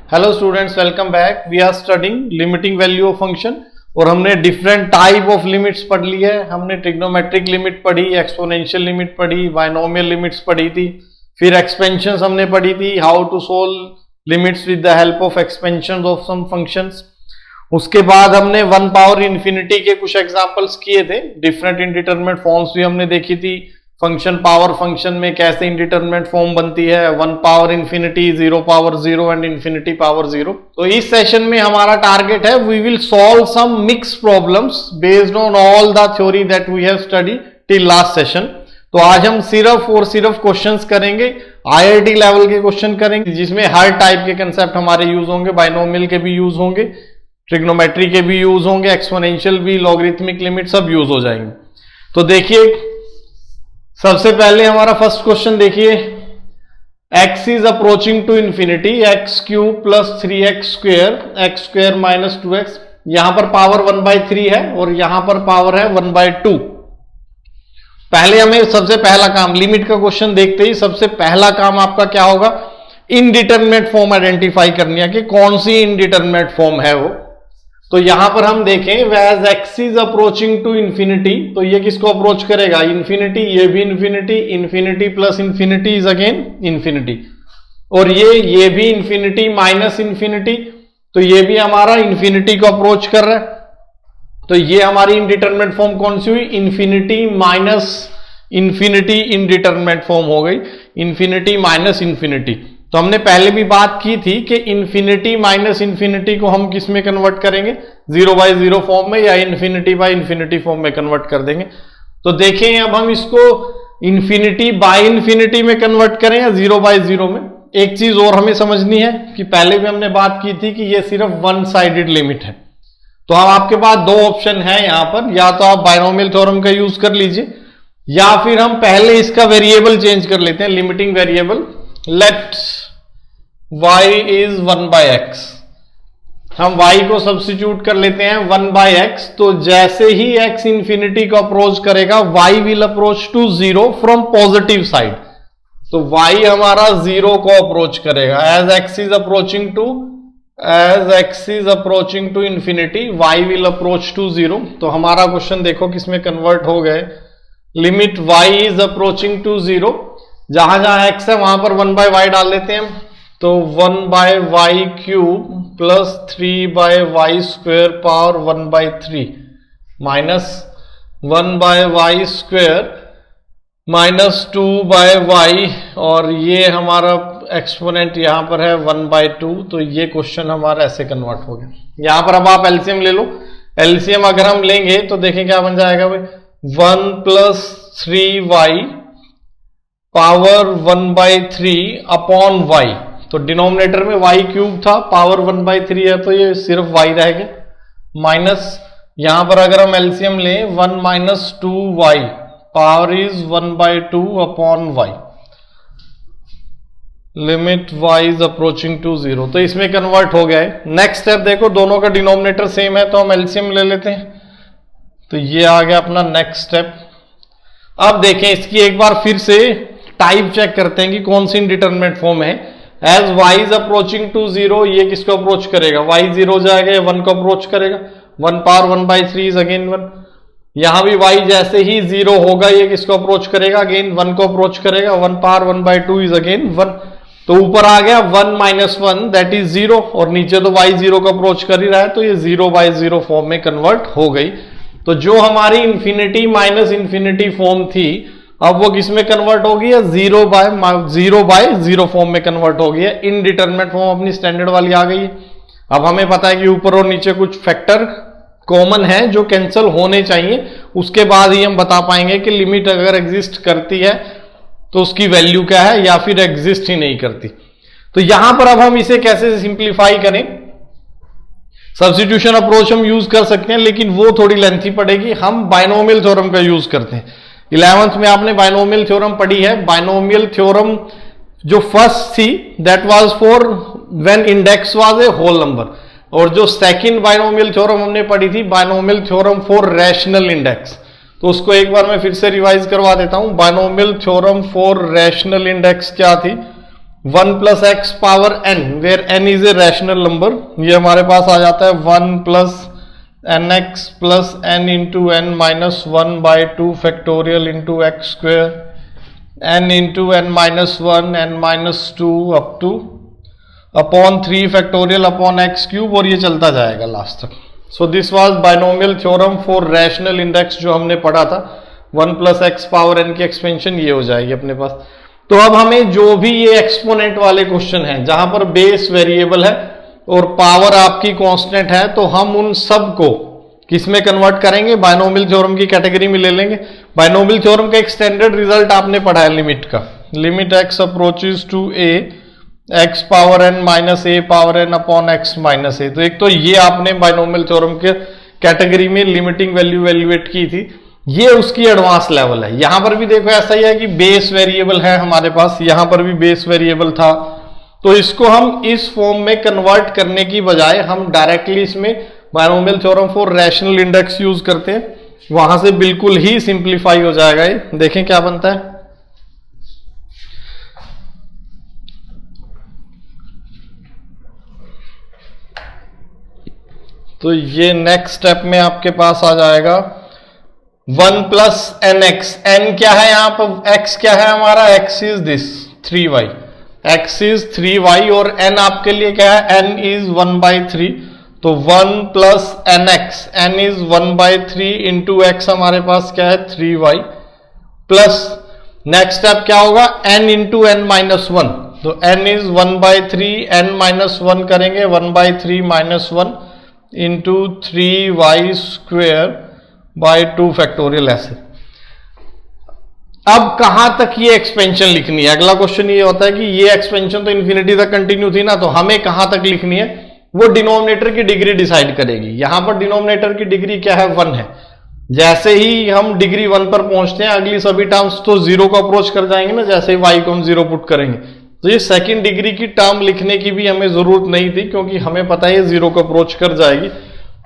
Hello students, welcome back. We are studying limiting value of function और हमने different type of limits पढ़ ली है। हमने ट्रिग्नोमेट्रिक लिमिट पढ़ी, एक्सपोनेंशियल लिमिट पढ़ी, बाइनोमियल लिमिट्स पढ़ी थी, फिर एक्सपेंशंस हमने पढ़ी थी, how to solve limits with the help of expansions of some functions. उसके बाद हमने वन पावर इन्फिनिटी के कुछ एग्जांपल्स किए थे। डिफरेंट इंडिटरमिनेट फॉर्म्स भी हमने देखी थी। फंक्शन पावर फंक्शन में कैसे इंडिटरमिनेट फॉर्म बनती है, one power infinity, zero power zero and infinity power zero. तो इस सेशन में हमारा टारगेट है we will solve some mix problems based on all the theory that we have study till last session. तो आज हम सिर्फ और सिर्फ क्वेश्चंस करेंगे, आईआईटी लेवल के क्वेश्चन करेंगे जिसमें हर टाइप के कंसेप्ट हमारे यूज होंगे। बाइनोमियल के भी यूज होंगे, ट्रिग्नोमेट्री के भी यूज होंगे, एक्सपोनेंशियल भी, लॉगरिथमिक लिमिट सब यूज हो जाएंगे। तो देखिए, सबसे पहले हमारा फर्स्ट क्वेश्चन देखिए, x is approaching to infinity, X cube plus 3x square, X square minus 2x। यहां पर पावर 1/3 है और यहां पर पावर है 1/2। पहले हमें सबसे पहला काम, लिमिट का क्वेश्चन देखते ही सबसे पहला काम आपका क्या होगा, इनडिटरमिनेट फॉर्म आइडेंटिफाई करनी है कि कौन सी इनडिटरमिनेट फॉर्म है वो। तो यहां पर हम देखें, as x is approaching to infinity, तो ये किसको अप्रोच करेगा, इंफिनिटी। ये भी infinity, infinity plus infinity is again infinity, और ये भी इंफिनिटी माइनस इंफिनिटी, तो ये भी हमारा इंफिनिटी को अप्रोच कर रहा है। तो ये हमारी इनडिटरमिनेट फॉर्म कौन सी हुई, infinity minus infinity indeterminate form हो गई, इंफिनिटी माइनस इंफिनिटी। तो हमने पहले भी बात की थी कि इंफिनिटी माइनस इंफिनिटी को हम किस में कन्वर्ट करेंगे, 0/0 फॉर्म में, या इंफिनिटी बाय इंफिनिटी फॉर्म में कन्वर्ट कर देंगे। तो देखें अब हम इसको इंफिनिटी बाय इंफिनिटी में कन्वर्ट करें या 0/0 में। एक चीज और हमें समझनी है कि पहले भी हमने बात की थी कि ये सिर्फ वन साइडेड लिमिट है। तो अब आपके पास दो ऑप्शन है यहां पर, या तो आप बाइनोमियल थ्योरम का यूज कर लीजिए, या फिर हम पहले इसका वेरिएबल चेंज कर लेते हैं, limiting variable. Let y is 1/x, हम y को सब्स्टिट्यूट कर लेते हैं 1/x। तो जैसे ही x इंफिनिटी को अप्रोच करेगा, y will approach to 0 from positive side. तो y हमारा 0 को अप्रोच करेगा as x is approaching to infinity, y will approach to 0। तो हमारा क्वेश्चन देखो किसमें कन्वर्ट हो गए, limit y is approaching to 0, जहां जहां x है वहां पर 1/y डाल देते हैं। तो 1/y cube plus 3/y square power 1/3 minus 1/y square minus 2/y, और ये हमारा एक्सपोनेंट यहां पर है 1/2। तो ये क्वेश्चन हमारा ऐसे कन्वर्ट हो गया। यहां पर अब आप एलसीएम ले लो। एलसीएम अगर हम लेंगे तो देखें क्या बन जाएगा भाई, 1 plus 3y power 1/3 upon y। तो डिनोमिनेटर में y क्यूब था, पावर 1/3 है तो ये सिर्फ y रह गया, माइनस यहां पर अगर हम एलसीएम लें 1 minus 2y, power is 1/2 upon y, limit y is approaching to 0। तो इसमें कन्वर्ट हो गया है। नेक्स्ट स्टेप देखो, दोनों का डिनोमिनेटर सेम है तो हम एलसीएम ले लेते हैं। तो ये आ गया अपना नेक्स्ट स्टेप। अब देखें इसकी एक बार फिर से टाइप चेक करते हैं कि कौन सी इनडिटरमिनेट फॉर्म है। As y is approaching to 0, ये किसको अप्रोच करेगा, y 0 हो जाएगा, ये 1 को अप्रोच करेगा, 1 पावर 1/3 इज अगेन 1। यहां भी y जैसे ही 0 होगा, ये किसको अप्रोच करेगा, अगेन 1 को अप्रोच करेगा, 1 पावर 1/2 इज अगेन 1। तो ऊपर आ गया 1 माइनस 1 दैट इज 0, और नीचे तो y 0 को अप्रोच कर ही रहा है तो ये 0/0 फॉर्म में कन्वर्ट हो गई। तो जो हमारी इंफिनिटी माइनस इंफिनिटी फॉर्म थी, अब वो किस में कन्वर्ट होगी, 0/0 फॉर्म में कन्वर्ट हो गई है। इनडिटरमिनेट फॉर्म अपनी स्टैंडर्ड वाली आ गई है। अब हमें पता है कि ऊपर और नीचे कुछ फैक्टर कॉमन है जो कैंसिल होने चाहिए, उसके बाद ही हम बता पाएंगे कि लिमिट अगर एग्जिस्ट करती है तो उसकी वैल्यू क्या है, या फिर एग्जिस्ट ही नहीं करती। तो यहां पर अब हम इसे कैसे सिंप्लीफाई करें, सब्स्टिट्यूशन अप्रोच हम यूज कर सकते हैं, लेकिन वो थोड़ी लेंथी पड़ेगी। हम बाइनोमियल थ्योरम का यूज करते हैं। 11th में आपने बाइनोमियल थ्योरम पढ़ी है। बाइनोमियल थ्योरम जो फर्स्ट थी that was for when index was a whole number, और जो सेकंड बाइनोमियल थ्योरम हमने पढ़ी थी, binomial theorem for rational index. तो उसको एक बार मैं फिर से रिवाइज करवा देता हूं। Binomial theorem for rational index क्या थी, 1 plus x power n where n is a rational number, ये हमारे पास आ जाता है 1 plus n x plus n into n minus 1 by 2 factorial into x square n into n minus 1 n minus 2 up to upon 3 factorial upon x cube, और ये चलता जाएगा लास्ट तक। So this was binomial theorem for rational index जो हमने पढ़ा था। 1 plus x power N की एक्सपेंशन ये हो जाएगी अपने पास। तो अब हमें जो भी ये एक्सपोनेंट वाले क्वेश्चन हैं जहां पर बेस वेरिएबल है और पावर आपकी कांस्टेंट है, तो हम उन सब को किस में कन्वर्ट करेंगे, बाइनोमियल थ्योरम की कैटेगरी में ले लेंगे। बाइनोमियल थ्योरम का एक स्टैंडर्ड रिजल्ट आपने पढ़ा है लिमिट का, limit X approaches to A X power N minus A power N upon X minus A. तो एक तो ये आपने बाइनोमियल थ्योरम के कैटेगरी में लिमिटिंग वैल्यू वैल्यूएट की थी, ये उसकी एडवांस लेवल है। यहां पर भी देखो ऐसा ही है कि बेस वेरिएबल है हमारे पास, यहां पर भी बेस वेरिएबल था, तो इसको हम इस फॉर्म में कन्वर्ट करने की बजाय हम डायरेक्टली इसमें binomial theorem for rational index use करते हैं, वहां से बिल्कुल ही सिंप्लीफाई हो जाएगा। ये देखें क्या बनता है। तो ये नेक्स्ट स्टेप में आपके पास आ जाएगा 1 प्लस एन एक्स। एन क्या है यहां पर, एक्स क्या है हमारा, x is this 3y, x is 3y और n आपके लिए क्या है, n इज 1/3। तो 1 plus n x, n is 1/3 into x हमारे पास क्या है 3y, प्लस नेक्स्ट स्टेप क्या होगा n इंटू एन माइनस 1। तो n इज 1/3, n माइनस 1 करेंगे 1/3 minus 1 into 3y square by 2 factorial ऐसे। अब कहां तक ये एक्सपेंशन लिखनी है, अगला क्वेश्चन ये होता है कि ये एक्सपेंशन तो इंफिनिटी तक कंटिन्यू थी ना, तो हमें कहां तक लिखनी है, वो डिनोमिनेटर की डिग्री डिसाइड करेगी। यहां पर डिनोमिनेटर की डिग्री क्या है 1 है, जैसे ही हम डिग्री 1 पर पहुंचते हैं अगली सभी टर्म्स तो 0 को अप्रोच कर जाएंगे ना, जैसे ही y को हम 0 पुट करेंगे। तो ये सेकंड डिग्री की टर्म लिखने की भी हमें जरूरत नहीं थी, क्योंकि हमें पता है ये 0 को अप्रोच कर जाएगी,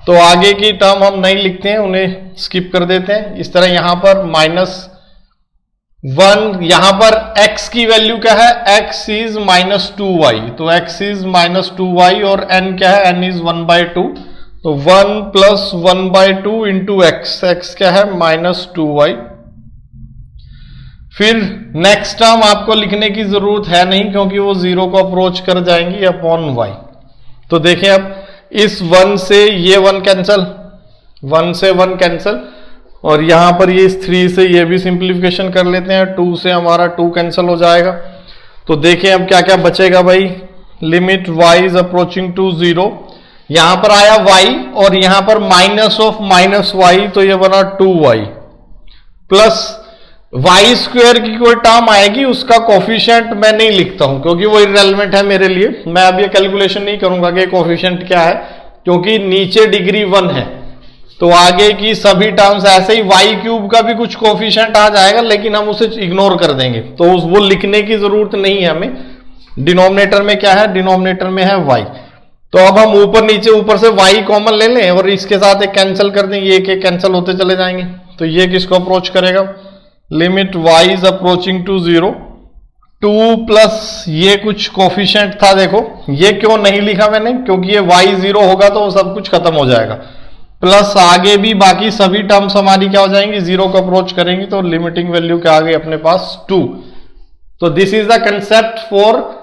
तो आगे की टर्म हम नहीं लिखते हैं, उन्हें स्किप कर देते हैं। इस तरह यहां पर -1, यहां पर x की वैल्यू क्या है, x इज -2y, तो x इज -2y और n क्या है, n इज 1/2। तो 1 प्लस 1/2 इंटू एक्स, एक्स क्या है -2y। फिर नेक्स्ट टर्म आपको लिखने की जरूरत है नहीं, क्योंकि वो 0 को अप्रोच कर जाएंगी अपॉन y। तो देखें अब इस 1 से ये 1 कैंसल, 1 से 1 कैंसल, और यहां पर ये इस 3 से ये भी सिंप्लीफिकेशन कर लेते हैं, 2 से हमारा 2 कैंसल हो जाएगा। तो देखें अब क्या क्या बचेगा भाई, limit y is approaching to 0, यहां पर आया y और यहां पर माइनस ऑफ माइनस y, तो ये बना 2y प्लस y स्क्वायर की कोई टर्म आएगी, उसका कोफिशिएंट मैं नहीं लिखता हूं क्योंकि वो इररेलेवेंट है मेरे लिए। मैं अब ये कैलकुलेशन नहीं करूंगा कि कोफिशिएंट क्या है, क्योंकि नीचे डिग्री 1 है, तो आगे की सभी टर्म्स ऐसे ही y क्यूब का भी कुछ कोफिशिएंट आ जाएगा, लेकिन हम उसे इग्नोर कर देंगे, तो वो लिखने की जरूरत नहीं है हमें। डिनोमिनेटर में क्या है, डिनोमिनेटर में है y। तो अब हम ऊपर नीचे, ऊपर से y कॉमन ले लें और इसके साथ एक कैंसिल कर दें, ये के कैंसिल होते चले जाएंगे। तो ये किसको अप्रोच करेगा, limit y is approaching to 0, 2 plus ये कुछ कोफिशिएंट था, देखो ये क्यों नहीं लिखा मैंने, क्योंकि ये y 0 होगा तो सब कुछ खत्म हो जाएगा, प्लस आगे भी बाकी सभी टर्म्स हमारी क्या हो जाएंगी, 0 को अप्रोच करेंगी, तो लिमिटिंग वैल्यू क्या आ गई अपने पास 2। तो this is the concept for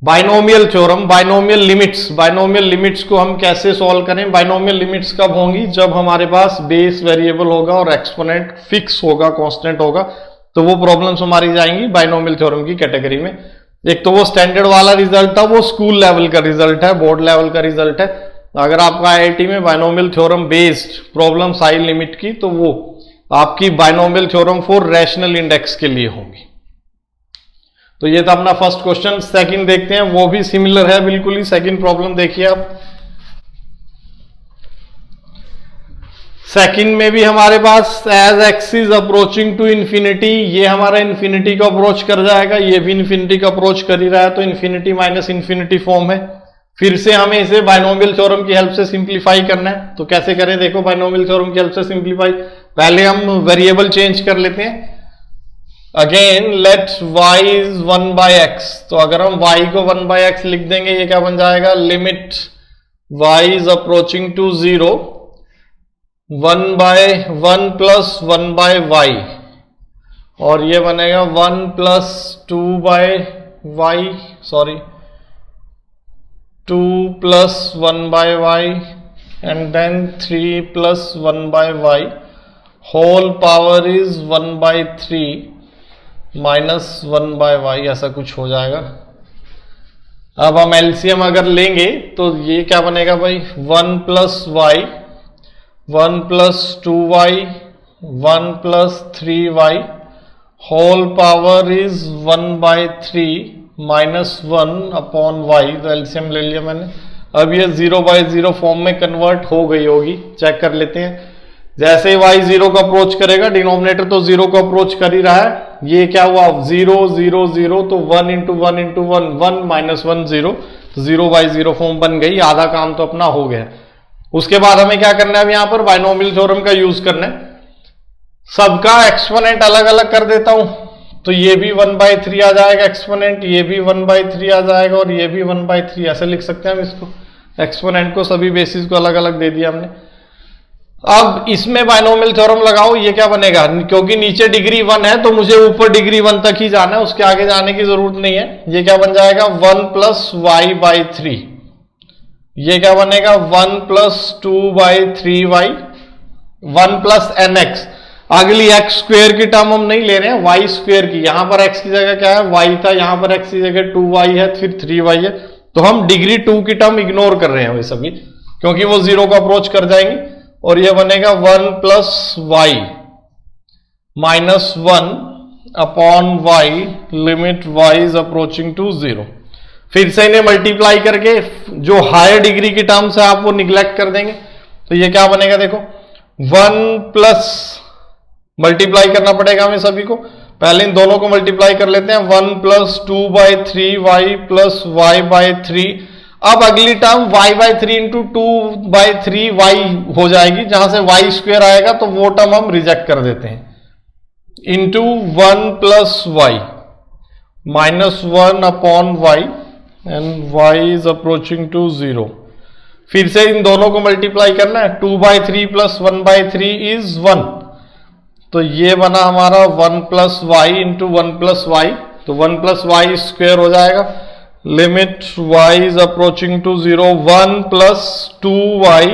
binomial theorem, binomial limits को हम कैसे सॉल्व करें। बाइनोमियल लिमिट्स कब होंगी, जब हमारे पास बेस वेरिएबल होगा और एक्सपोनेंट फिक्स होगा, कांस्टेंट होगा, तो वो प्रॉब्लम्स हमारी जाएंगी बाइनोमियल थ्योरम की कैटेगरी में। एक तो वो स्टैंडर्ड वाला रिजल्ट था, वो स्कूल लेवल का रिजल्ट है, बोर्ड लेवल का रिजल्ट है। अगर आपका आईआईटी में बाइनोमियल थ्योरम बेस्ड प्रॉब्लम्स आई लिमिट की, तो वो आपकी binomial theorem for rational index के लिए होंगी। तो ये था अपना फर्स्ट क्वेश्चन। सेकंड देखते हैं, वो भी सिमिलर है बिल्कुल ही। सेकंड प्रॉब्लम देखिए आप, सेकंड में भी हमारे पास as x is approaching to infinity, ये हमारा इंफिनिटी को अप्रोच कर जाएगा, ये भी इंफिनिटी को अप्रोच कर ही रहा है, तो इंफिनिटी माइनस इंफिनिटी फॉर्म है। फिर से हमें इसे बाइनोमियल थ्योरम की हेल्प से सिंप्लीफाई करना है, तो कैसे करें, देखो बाइनोमियल थ्योरम की हेल्प से सिंप्लीफाई, पहले हम वेरिएबल चेंज कर लेते हैं। Again let y is 1/x, तो अगर हम y को 1/x लिख देंगे ये क्या बन जाएगा, limit y is approaching to 0 1/1 plus 1/y, और ये बनेगा 1 plus 2/y, sorry 2 plus 1/y and then 3 plus 1/y, whole power is 1/3 minus 1/y, ऐसा कुछ हो जाएगा। अब हम एलसीएम अगर लेंगे तो ये क्या बनेगा भाई, 1 plus y, 1 plus 2y, 1 plus 3y, whole power is 1/3 minus 1/y, तो एलसीएम ले लिया मैंने। अब ये 0/0 फॉर्म में कन्वर्ट हो गई होगी, चेक कर लेते हैं। जैसे ही y 0 को अप्रोच करेगा, डिनोमिनेटर तो 0 को अप्रोच कर ही रहा है, ये क्या हुआ 0 0 0, तो 1 इंटू 1 इंटू 1 1 माइनस 1 0, तो 0/0 फॉर्म बन गई, आधा काम तो अपना हो गया। उसके बाद हमें क्या करना है, अब यहां पर बाइनोमियल थ्योरम का यूज करना है। सबका एक्सपोनेंट अलग अलग कर देता हूं, तो ये भी 1/3 आ जाएगा एक्सपोनेंट, ये भी 1/3 आ जाएगा, और ये भी 1/3, ऐसे लिख सकते हैं हम इसको। एक्सपोनेंट को सभी बेसिस को अलग अलग दे दिया हमने। अब इसमें बाइनोमियल थ्योरम लगाओ, ये क्या बनेगा, क्योंकि नीचे डिग्री 1 है तो मुझे ऊपर डिग्री 1 तक ही जाना है, उसके आगे जाने की जरूरत नहीं है। ये क्या बन जाएगा 1 प्लस y/3, ये क्या बनेगा 1 प्लस 2/3y, 1 प्लस nx। अगली x स्क्वेयर की टर्म हम नहीं ले रहे हैं, y स्क्वेयर की। यहां पर x की जगह क्या है, y था, यहां पर x की जगह 2y है, फिर 3y है, तो हम डिग्री 2 की टर्म इग्नोर कर रहे हैं वे सभी, क्योंकि वो 0 को अप्रोच कर जाएंगे। और ये बनेगा 1 plus y minus 1/y, limit y is approaching to 0। फिर से इन्हें मल्टीप्लाई करके जो हायर डिग्री की टर्म से आप वो निग्लेक्ट कर देंगे, तो ये क्या बनेगा, देखो 1 प्लस, मल्टीप्लाई करना पड़ेगा हमें सभी को, पहले इन दोनों को मल्टीप्लाई कर लेते हैं, 1 प्लस 2/3y प्लस y/3। अब अगली टर्म y/3 इंटू 2/3y हो जाएगी, जहां से y स्क्वेयर आएगा तो वो टर्म हम रिजेक्ट कर देते हैं, into 1 plus y minus 1/y and y is approaching to 0। फिर से इन दोनों को मल्टीप्लाई करना है, 2/3 प्लस 1/3 इज 1, तो ये बना हमारा 1 plus y into 1 plus y, तो 1 प्लस y स्क्वेयर हो जाएगा, limit y is approaching to 0, 1 plus 2y,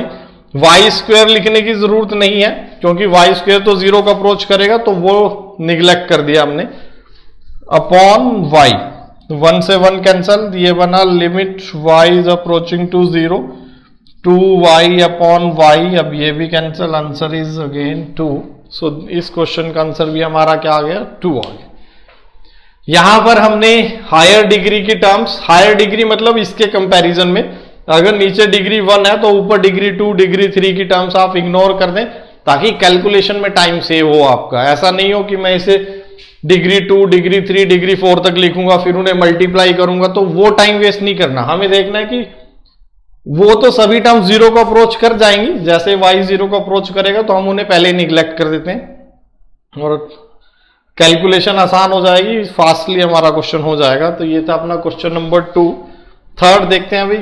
y square लिखने की जरूरत नहीं है क्योंकि y स्क्वेयर तो 0 का अप्रोच करेगा, तो वो निग्लेक्ट कर दिया हमने, अपॉन y, 1 से 1 कैंसल, ये बना limit y is approaching to 0, 2y upon y, अब ये भी cancel, answer is again 2। So इस क्वेश्चन का आंसर भी हमारा क्या आ गया, 2 आ गया। यहां पर हमने हायर डिग्री की टर्म्स, हायर डिग्री मतलब इसके कंपैरिजन में, अगर नीचे डिग्री 1 है तो ऊपर डिग्री 2 डिग्री 3 की टर्म्स आप इग्नोर कर दें, ताकि कैलकुलेशन में टाइम सेव हो आपका। ऐसा नहीं हो कि मैं इसे डिग्री 2 डिग्री 3 डिग्री 4 तक लिखूंगा फिर उन्हें मल्टीप्लाई करूंगा, तो वो टाइम वेस्ट नहीं करना। हमें देखना है कि वो तो सभी टर्म 0 को अप्रोच कर जाएंगी, जैसे y 0 को अप्रोच करेगा तो हम उन्हें पहले निग्लेक्ट कर देते हैं और कैलकुलेशन आसान हो जाएगी, फास्टली हमारा क्वेश्चन हो जाएगा। तो ये था अपना क्वेश्चन नंबर 2। थर्ड देखते हैं अभी,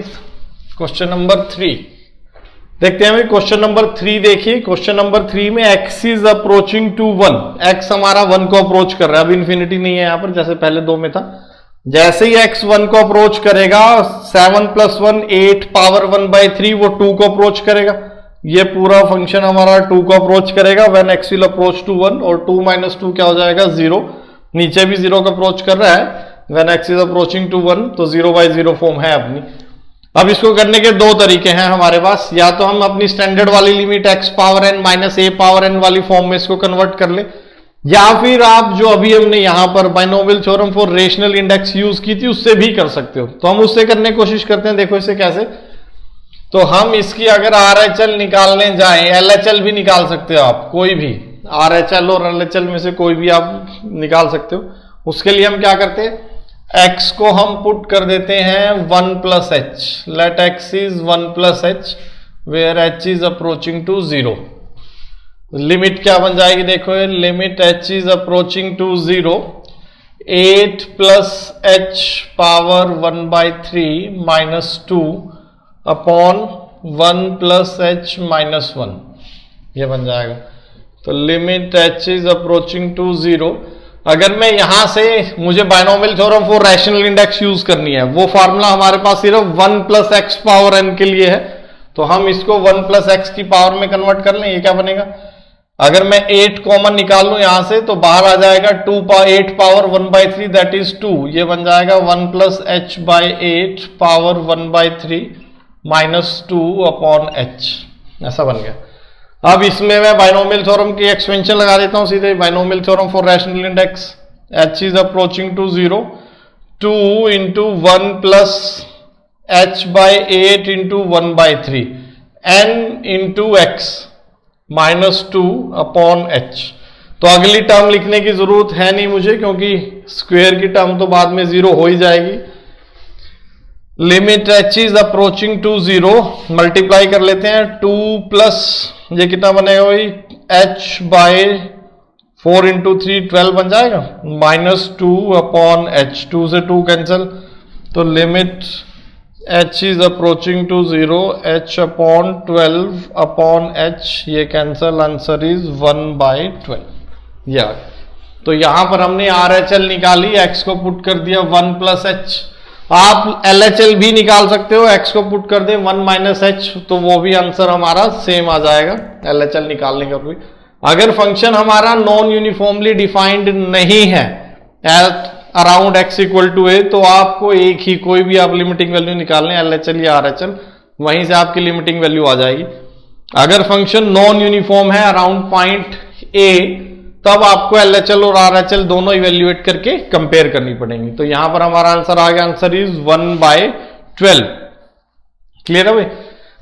क्वेश्चन नंबर 3 देखते हैं अभी। क्वेश्चन नंबर 3 देखिए, क्वेश्चन नंबर 3 में x is approaching to 1, x हमारा 1 को अप्रोच कर रहा है, अब इन्फिनिटी नहीं है यहां पर जैसे पहले 2 में था। जैसे ही x 1 को अप्रोच करेगा, 7 प्लस 1 8 पावर 1/3 वो 2 को अप्रोच करेगा, ये पूरा फंक्शन हमारा 2 को अप्रोच करेगा when x will approach to 1, और 2 माइनस 2 क्या हो जाएगा 0, नीचे भी 0 को अप्रोच कर रहा है when x is approaching to 1, तो 0/0 फॉर्म है अपनी। अब इसको करने के 2 तरीके हैं हमारे पास, या तो हम अपनी स्टैंडर्ड वाली limit x power n minus a power n वाली फॉर्म में इसको कन्वर्ट कर ले, या फिर आप जो अभी हमने यहां पर binomial theorem for rational index use की थी उससे भी कर सकते हो। तो हम उससे करने की कोशिश करते हैं, देखो इसे कैसे। तो हम इसकी अगर RHL निकालने जाएं, LHL भी निकाल सकते हो आप, कोई भी RHL और LHL में से कोई भी आप निकाल सकते हो। उसके लिए हम क्या करते हैं, x को हम पुट कर देते हैं 1 plus h, let x is 1 plus h where h is approaching to 0। Limit क्या बन जाएगी, देखो limit h is approaching to 0, 8 plus h power 1/3 minus 2 upon 1 plus h minus 1, ये बन जाएगा। तो limit h is approaching to 0। अगर मैं यहां से, मुझे binomial theorem for rational index use करनी है, वो फार्मूला हमारे पास सिर्फ 1 प्लस एक्स पावर n के लिए है, तो हम इसको 1 प्लस एक्स की पावर में कन्वर्ट कर लें। ये क्या बनेगा, अगर मैं 8 कॉमन निकाल लूं यहां से तो बाहर आ जाएगा 8 पावर 1/3 दैट इज 2, ये बन जाएगा 1 plus h by 8 power 1/3 minus 2 upon h, ऐसा बन गया। अब इसमें मैं बायनोमियल थ्योरम की एक्सपेंशन लगा देता हूं सीधे, binomial theorem for rational index, h is approaching to 0, 2 into 1 plus h by 8 into 1/3 n into x minus 2 upon h। तो अगली टर्म लिखने की जरूरत है नहीं मुझे, क्योंकि स्क्वायर की टर्म तो बाद में 0 हो ही जाएगी। Limit h is approaching to 0, multiply कर लेते हैं, 2 प्लस ये कितना बनेगा भाई, h बाय 4 इंटू 3 12 बन जाएगा, माइनस 2 अपॉन h, 2 से 2 कैंसिल, तो limit h is approaching to 0, h upon 12 upon h, ये कैंसिल, आंसर इज 1/12। या तो यहां पर हमने RHL निकाली, x को पुट कर दिया 1 प्लस h, आप LHL भी निकाल सकते हो, x को पुट कर दे 1 माइनस h, तो वो भी आंसर हमारा सेम आ जाएगा LHL निकालने का भी। अगर फंक्शन हमारा नॉन यूनिफॉर्मली डिफाइंड नहीं है at around x equal to a, तो आपको एक ही कोई भी आप लिमिटिंग वैल्यू निकाल लें, LHL या RHL, वहीं से आपकी लिमिटिंग वैल्यू आ जाएगी। अगर फंक्शन नॉन यूनिफॉर्म है अराउंड पॉइंट a, तब आपको LHL और RHL दोनों इवेल्युएट करके कंपेयर करनी पड़ेंगी। तो यहां पर हमारा आंसर आ गया, आंसर इज 1/12। क्लियर है भाई।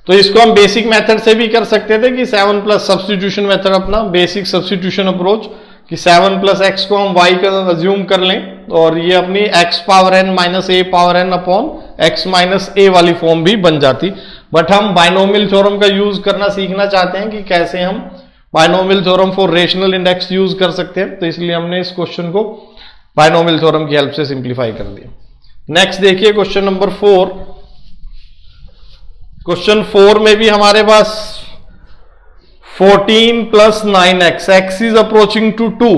तो इसको हम बेसिक मेथड से भी कर सकते थे कि 7 प्लस सब्स्टिट्यूशन मेथड, अपना बेसिक सब्स्टिट्यूशन अप्रोच, कि 7 प्लस एक्स को हम y का अज्यूम कर लें और ये अपनी x power n minus a power n upon x minus a वाली फॉर्म भी बन जाती। बट हम बायनोमियल थ्योरम का यूज करना सीखना चाहते हैं कि कैसे हम binomial theorem for rational index use कर सकते हैं, तो इसलिए हमने इस क्वेश्चन को बायनोमियल थ्योरम की हेल्प से सिंप्लीफाई कर दिया। नेक्स्ट देखिए क्वेश्चन नंबर 4। क्वेश्चन 4 में भी हमारे पास 14 plus 9x, x is approaching to 2,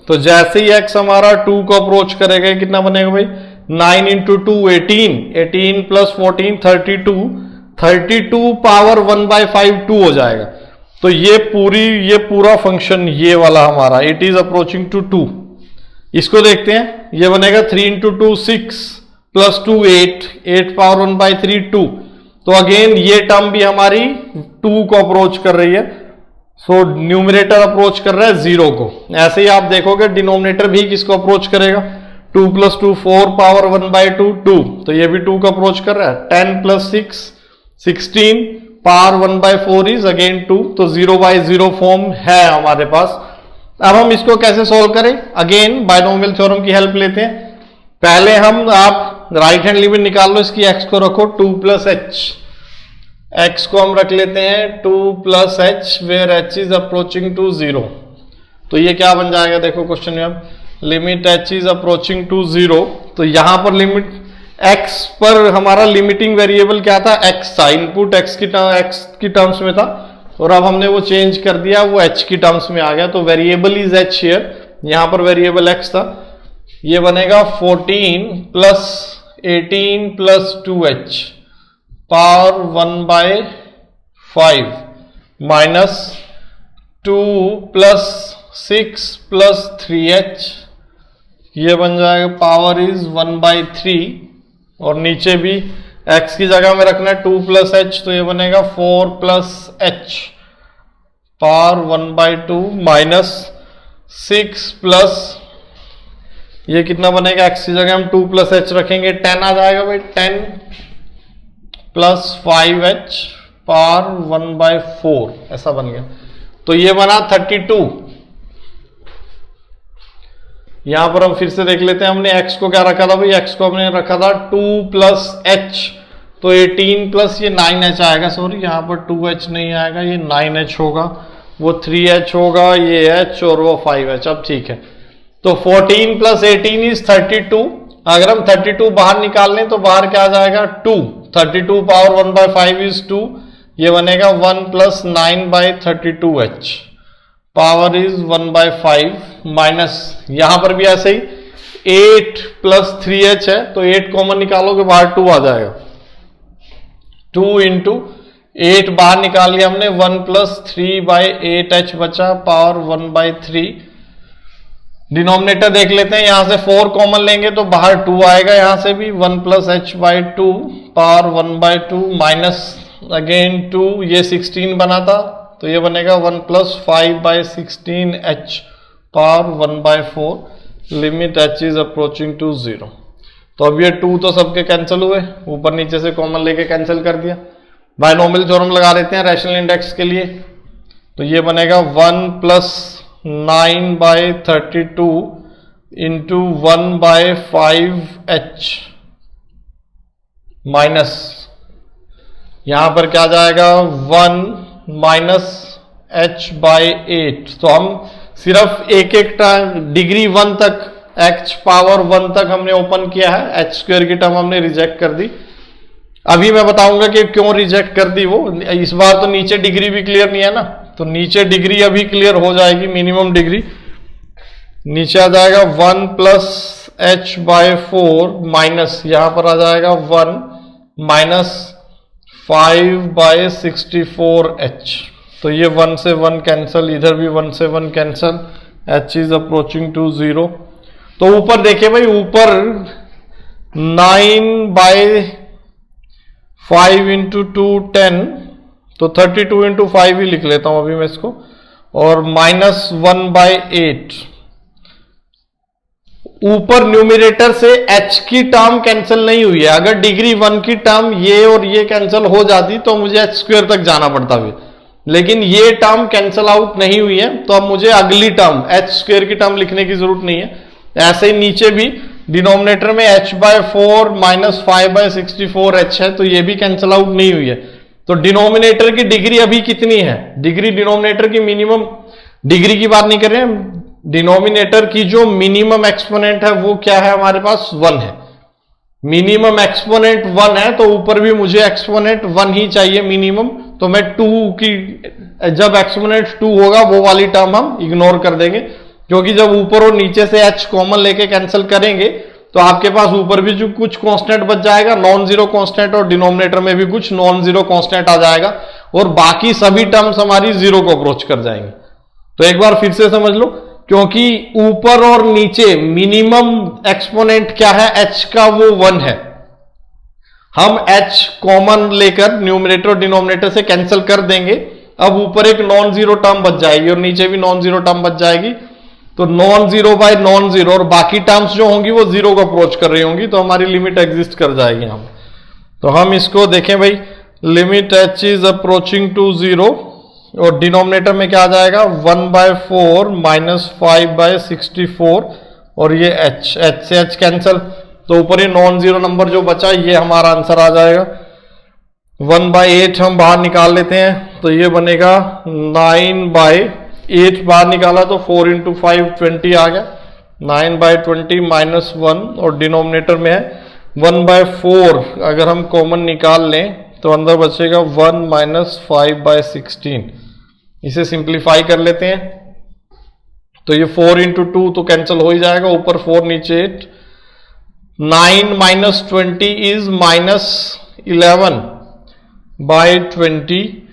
तो जैसे ही x हमारा 2 को अप्रोच करेगा कितना बनेगा भाई, 9 इंटू 2 18, 18 प्लस 14 32, 32 पावर 1/5 2 हो जाएगा। तो ये पूरा फंक्शन ये वाला हमारा इट इज अप्रोचिंग टू 2, इसको देखते हैं, ये बनेगा 3 इंटू 2 6 प्लस 2 8, 8 पावर 1/3 2। तो अगेन ये टर्म भी हमारी 2 को अप्रोच कर रही है, सो न्यूमरेटर अप्रोच कर रहा है 0 को। ऐसे ही आप देखोगे डिनोमिनेटर भी किसको अप्रोच करेगा, 2 प्लस 2 4 पावर 1/2 2, तो ये भी 2 को अप्रोच कर रहा है। 10 प्लस 6 16 पावर 1/4 इज अगेन 2, तो 0/0 फॉर्म है हमारे पास। अब हम इसको कैसे सॉल्व करें, अगेन बायनोमियल थ्योरम की हेल्प लेते हैं। पहले आप राइट हैंड लिमिट निकाल लो इसकी, x को रखो 2 प्लस h, x को हम रख लेते हैं 2 plus h where h is approaching to 0। तो ये क्या बन जाएगा, देखो क्वेश्चन में अब limit h is approaching to 0, तो यहां पर लिमिट x पर हमारा लिमिटिंग वेरिएबल क्या था, x था, इनपुट x की टर्म्स में था, और अब हमने वो चेंज कर दिया, वो h की टर्म्स में आ गया, तो वेरिएबल इज h हियर, यहां पर वेरिएबल x था। ये बनेगा 14 plus 18 plus 2h power 1/5 minus 2 plus 6 plus 3h, ये बन जाएगा पावर इज 1/3, और नीचे भी x की जगह में रखना है 2 प्लस h, तो ये बनेगा 4 plus h power 1/2 minus 6 plus, ये कितना बनेगा, x की जगह हम 2 प्लस h रखेंगे 10 आ जाएगा भाई, 10 प्लस 5h पावर 1/4, ऐसा बन गया। तो ये बना 32। यहां पर हम फिर से देख लेते हैं, हमने x को क्या रखा था भाई, x को हमने रखा था 2 प्लस h, तो 18 प्लस ये 9h आएगा, सॉरी यहां पर 2h नहीं आएगा, ये 9h होगा, वो 3h होगा, ये h और वो 5h। अब ठीक है, तो 14 प्लस 18 इज 32। अगर हम 32 बाहर निकाल लें तो बाहर क्या आ जाएगा 2। 32 पावर 1/5 इज 2, ये बनेगा 1 plus 9/32h, power is 1/5 minus, यहां पर भी ऐसे ही 8 प्लस 3h है, तो 8 कॉमन निकालोगे बाहर 2 आ जाएगा। 2 इंटू 8 बाहर निकाल लिया हमने, 1 प्लस 3/8h बचा, पावर 1/3। डिनोमिनेटर देख लेते हैं, यहां से 4 कॉमन लेंगे तो बाहर 2 आएगा, यहां से भी 1 plus h/2, power 1/2 minus again 2, ये 16 बना था तो ये बनेगा 1 plus 5/16h, power 1/4, limit h is approaching to 0। तो अब ये 2 तो सबके कैंसिल हुए, ऊपर नीचे से कॉमन लेके कैंसिल कर दिया। बायनोमियल थ्योरम लगा लेते हैं रैशनल इंडेक्स के लिए, तो ये बनेगा 1 प्लस 9/32 इंटू 1/5h माइनस, यहां पर क्या जाएगा 1 माइनस h/8। तो हम सिर्फ एक डिग्री 1 तक, h पावर 1 तक हमने ओपन किया है, h स्क्वायर की टर्म हमने रिजेक्ट कर दी। अभी मैं बताऊंगा कि क्यों रिजेक्ट कर दी वो। इस बार तो नीचे डिग्री भी क्लियर नहीं है ना, तो नीचे डिग्री अभी क्लियर हो जाएगी, मिनिमम डिग्री नीचे आ जाएगा 1 प्लस h/4 माइनस, यहां पर आ जाएगा 1 माइनस 5/64h। तो ये 1 से 1 कैंसल, इधर भी 1 से 1 cancel, h is approaching to 0। तो ऊपर देखिए भाई, ऊपर 9/5 इंटू 2 10, तो 32 इंटू 5 ही लिख लेता हूं अभी मैं इसको, और माइनस 1/8। ऊपर न्यूमिनेटर से h की टर्म कैंसिल नहीं हुई है, अगर डिग्री 1 की टर्म ये और ये कैंसिल हो जाती तो मुझे h स्क्वायर तक जाना पड़ता भी, लेकिन ये टर्म कैंसिल आउट नहीं हुई है, तो अब मुझे अगली टर्म h स्क्वायर की टर्म लिखने की जरूरत नहीं है। ऐसे ही नीचे भी डिनोमिनेटर में h/4 माइनस 5/64h है, तो ये भी कैंसिल आउट नहीं हुई है। तो डिनोमिनेटर की डिग्री अभी कितनी है, डिग्री डिनोमिनेटर की मिनिमम डिग्री की बात नहीं कर रहे हैं, डिनोमिनेटर की जो मिनिमम एक्सपोनेंट है वो क्या है, हमारे पास 1 है। मिनिमम एक्सपोनेंट 1 है, तो ऊपर भी मुझे एक्सपोनेंट 1 ही चाहिए मिनिमम, तो मैं 2 की, जब एक्सपोनेंट 2 होगा वो वाली टर्म हम इग्नोर कर देंगे, क्योंकि जब ऊपर और नीचे से h कॉमन लेके कैंसिल करेंगे तो आपके पास ऊपर भी जो कुछ कांस्टेंट बच जाएगा, नॉन जीरो कांस्टेंट, और डिनोमिनेटर में भी कुछ नॉन जीरो कांस्टेंट आ जाएगा, और बाकी सभी टर्म्स हमारी 0 को अप्रोच कर जाएंगे। तो एक बार फिर से समझ लो, क्योंकि ऊपर और नीचे मिनिमम एक्सपोनेंट क्या है, h का, वो 1 है। हम h कॉमन लेकर न्यूमरेटर और डिनोमिनेटर से कैंसिल कर देंगे, अब ऊपर एक नॉन जीरो टर्म बच जाएगी और नीचे भी नॉन जीरो टर्म बच जाएगी, तो non zero by non zero, और बाकी टर्म्स जो होंगी वो 0 को अप्रोच कर रही होंगी, तो हमारी लिमिट एग्जिस्ट कर जाएगी हम। तो हम इसको देखें भाई, limit h is approaching to 0, और डिनोमिनेटर में क्या आ जाएगा 1/4 माइनस 5/64, और ये h से h कैंसल, तो ऊपर ये नॉन जीरो नंबर जो बचा ये हमारा आंसर आ जाएगा। 1/8 हम बाहर निकाल लेते हैं, तो ये बनेगा 9/8 बाहर निकाला तो 4 इंटू 5 20 आ गया, 9/20 माइनस 1, और डिनोमिनेटर में है 1/4, अगर हम कॉमन निकाल लें तो अंदर बचेगा 1 माइनस 5/16। इसे सिंप्लीफाई कर लेते हैं, तो ये 4 इंटू 2 तो कैंसिल हो ही जाएगा, ऊपर 4 नीचे 8, 9 माइनस 20 इज माइनस 11/20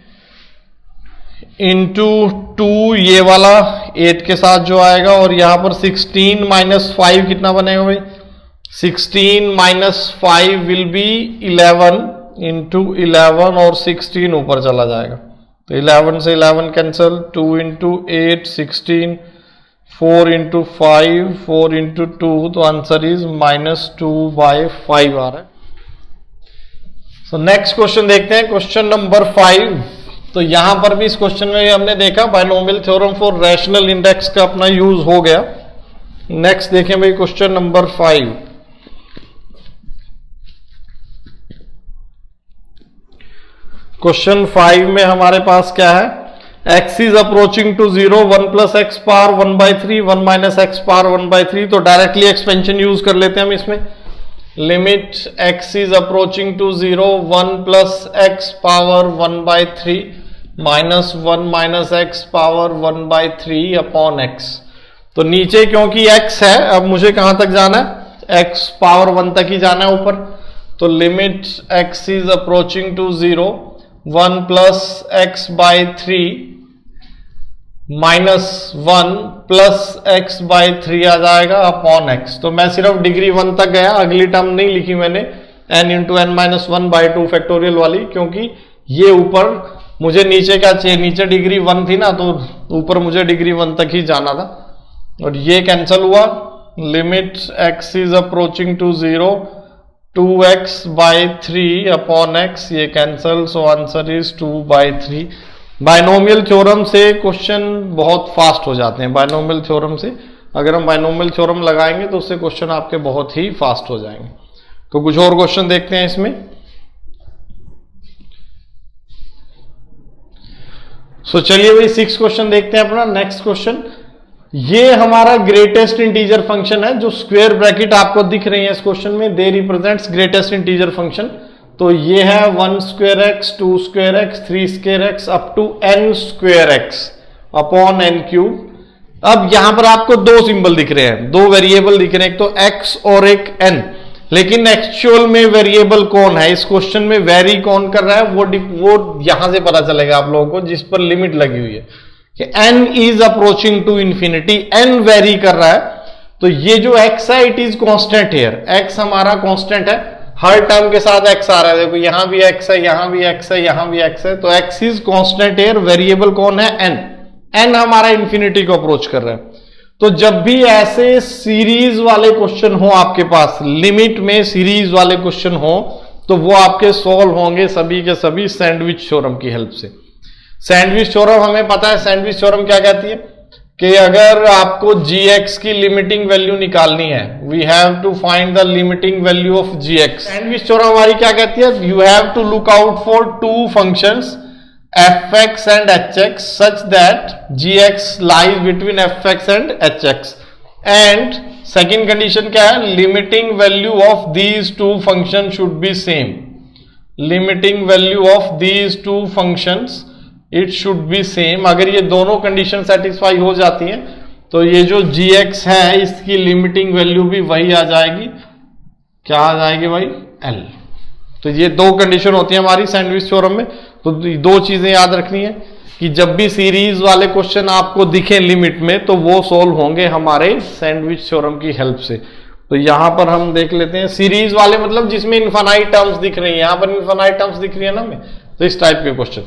इंटू 2, ये वाला 8 के साथ जो आएगा, और यहां पर 16 माइनस 5 कितना बनेगा भाई, 16 माइनस 5 विल बी 11 इंटू 11, और 16 ऊपर चला जाएगा, तो 11 से 11 कैंसिल, 2 इंटू 8 16, 4 इंटू 5 4 इंटू 2, तो आंसर इज -2/5 आ रहा है। सो नेक्स्ट क्वेश्चन देखते हैं, क्वेश्चन नंबर 5। तो यहां पर भी इस क्वेश्चन में हमने देखा binomial theorem for rational index का अपना यूज हो गया। नेक्स्ट देखें भाई क्वेश्चन नंबर 5। क्वेश्चन 5 में हमारे पास क्या है, x is approaching to 0, 1 plus x power 1/3, 1 minus x power 1/3, तो डायरेक्टली एक्सपेंशन यूज कर लेते हैं हम इसमें। Limit x is approaching to 0, 1 plus x power 1/3 minus 1 minus x power 1/3 upon x। तो नीचे क्योंकि x है, अब मुझे कहां तक जाना है, x पावर 1 तक ही जाना है ऊपर। तो limit x is approaching to 0, 1 plus x by 3 minus 1 plus x by 3 आ जाएगा अपॉन x। तो मैं सिर्फ डिग्री 1 तक गया, अगली टर्म नहीं लिखी मैंने n into n minus 1/2 factorial वाली, क्योंकि ये ऊपर मुझे नीचे क्या चाहिए, नीचे डिग्री 1 थी ना, तो ऊपर मुझे डिग्री 1 तक ही जाना था। और ये कैंसल हुआ। Limit x is approaching to 0, 2x by 3 upon x, ये cancel, so answer is 2/3। Binomial theorem से क्वेश्चन बहुत फास्ट हो जाते हैं। बायनोमियल थ्योरम से अगर हम बायनोमियल थ्योरम लगाएंगे तो उससे क्वेश्चन आपके बहुत ही फास्ट हो जाएंगे। तो कुछ और क्वेश्चन देखते हैं इसमें। सो चलिए भाई 6 क्वेश्चन देखते हैं अपना। नेक्स्ट क्वेश्चन, ये हमारा ग्रेटेस्ट इंटीजर फंक्शन है। जो स्क्वायर ब्रैकेट आपको दिख रही है इस क्वेश्चन में, they represents greatest integer function. तो ये है 1 square x, 2 square x, 3 square x up to n square x upon n cube. अब यहां पर आपको दो सिंबल दिख रहे हैं, दो वेरिएबल दिख रहे हैं, एक तो x और एक n। लेकिन एक्चुअल में वेरिएबल कौन है इस क्वेश्चन में, वेरी कौन कर रहा है, वो यहां से पता चलेगा आप लोगों को, जिस पर लिमिट लगी हुई है कि n is approaching to infinity, n vary कर रहा है। तो ये जो x है it is constant here, x हमारा कांस्टेंट है, हर टर्म के साथ x आ रहा है। देखो यहां भी x है, यहां भी x है, यहां भी x है, तो x is constant here. Variable कौन है, n। n हमारा इंफिनिटी को अप्रोच कर रहा है। तो जब भी ऐसे सीरीज वाले क्वेश्चन हो आपके पास, लिमिट में सीरीज वाले क्वेश्चन हो, तो वो आपके सॉल्व होंगे सभी के सभी सैंडविच थ्योरम की हेल्प से। सैंडविच थ्योरम हमें पता है, सैंडविच थ्योरम क्या कहती है कि अगर आपको gx की लिमिटिंग वैल्यू निकालनी है, we have to find the limiting value of gx। Sandwich theorem हमारी क्या कहती है, you have to look out for two functions fx and hx such that gx lies between fx and hx। And second condition क्या है, limiting value of these two function should be same. Limiting value of these two functions it should be same. अगर ये दोनों condition satisfy हो जाती हैं तो ये जो gx है इसकी लिमिटिंग वैल्यू भी वही आ जाएगी, क्या आ जाएगी भाई, l। तो ये दो कंडीशन होती है हमारी सैंडविच थ्योरम में। तो दो चीजें याद रखनी है कि जब भी सीरीज वाले क्वेश्चन आपको दिखे लिमिट में, तो वो सोल्व होंगे हमारे सैंडविच थ्योरम की हेल्प से। तो यहां पर हम देख लेते हैं सीरीज वाले, मतलब जिसमें इनफाइनाइट टर्म्स दिख रही है, यहां पर इनफाइनाइट टर्म्स दिख रही है ना हमें, तो इस टाइप के क्वेश्चन।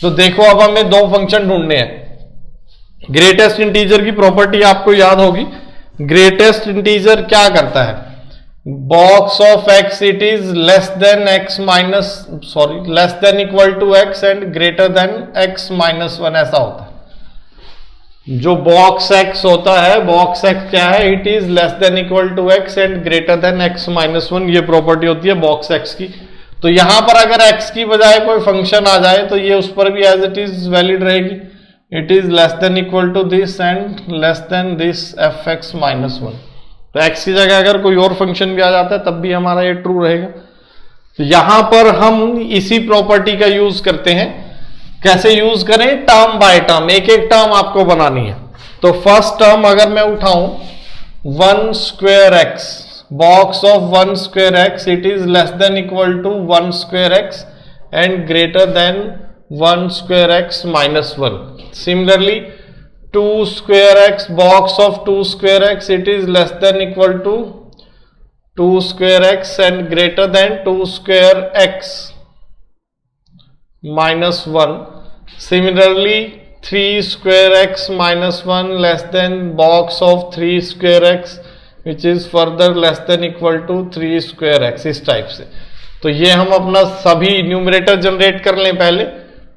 तो देखो अब हमें दो फंक्शन ढूंढने हैं। ग्रेटेस्ट इंटीजर की प्रॉपर्टी आपको याद होगी। ग्रेटेस्ट इंटीजर क्या करता है, box of x it is less than x minus less than equal to x and greater than x minus 1, ऐसा होता है। जो बॉक्स x होता है, बॉक्स x क्या है, it is less than equal to x and greater than x minus 1, ये property होती है बॉक्स x की। तो यहां पर अगर x की बजाय कोई फंक्शन आ जाए तो ये उस पर भी एज इट इज वैलिड रहेगी। It is less than equal to this and less than this fx minus 1। तो x की जगह अगर कोई और फंक्शन भी आ जाता है तब भी हमारा ये ट्रू रहेगा। तो यहां पर हम इसी प्रॉपर्टी का यूज करते हैं। कैसे यूज करें, टर्म बाय टर्म, एक एक टर्म आपको बनानी है। तो फर्स्ट टर्म अगर मैं उठाऊं 1 square x, box of 1 square x it is less than equal to 1 square x and greater than 1 square x minus 1. Similarly 2 square x, box of 2 square x it is less than equal to 2 square x and greater than 2 square x minus 1. Similarly 3 square x minus 1 less than box of 3 square x which is further less than equal to 3 square x, इस type से। तो ये हम अपना सभी numerator generate कर लें। पहले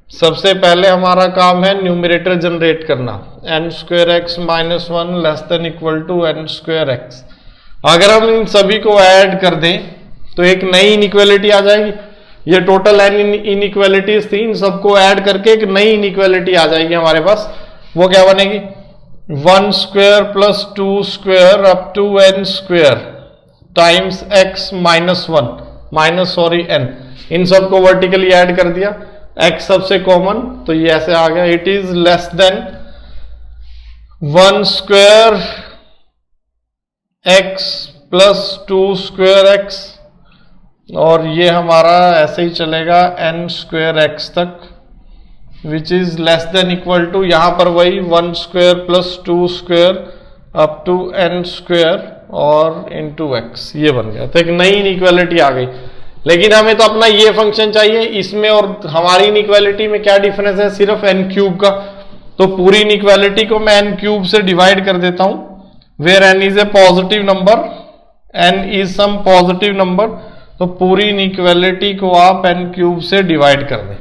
सबसे पहले हमारा काम है न्यूमरेटर जनरेट करना, n square x minus 1 less than equal to n square x. अगर हम इन सभी को ऐड कर दें तो एक नई इनइक्वालिटी आ जाएगी। ये टोटल n इनइक्वालिटीज थी, इन सबको ऐड करके एक नई इनइक्वालिटी आ जाएगी हमारे पास। वो क्या बनेगी? 1 square plus 2 square up to n square times x minus 1 minus sorry n। इन सबको वर्टिकली ऐड कर दिया, x सबसे कॉमन, तो ये ऐसे आ गया। It is less then 1 square x plus 2 square x, और ये हमारा ऐसे ही चलेगा n स्क्वायर x तक, which is less than equal to, यहां पर वही 1 square plus 2 square up to n square और इनटू x। ये बन गया, तो एक नई इनइक्वालिटी आ गई। लेकिन हमें तो अपना ये फंक्शन चाहिए, इसमें और हमारी इनइक्वालिटी में क्या डिफरेंस है? सिर्फ n क्यूब का। तो पूरी इनइक्वालिटी को मैं n क्यूब से डिवाइड कर देता हूं, where n is a positive number, n is some positive number. तो पूरी इनइक्वालिटी को आप n क्यूब से डिवाइड कर दें।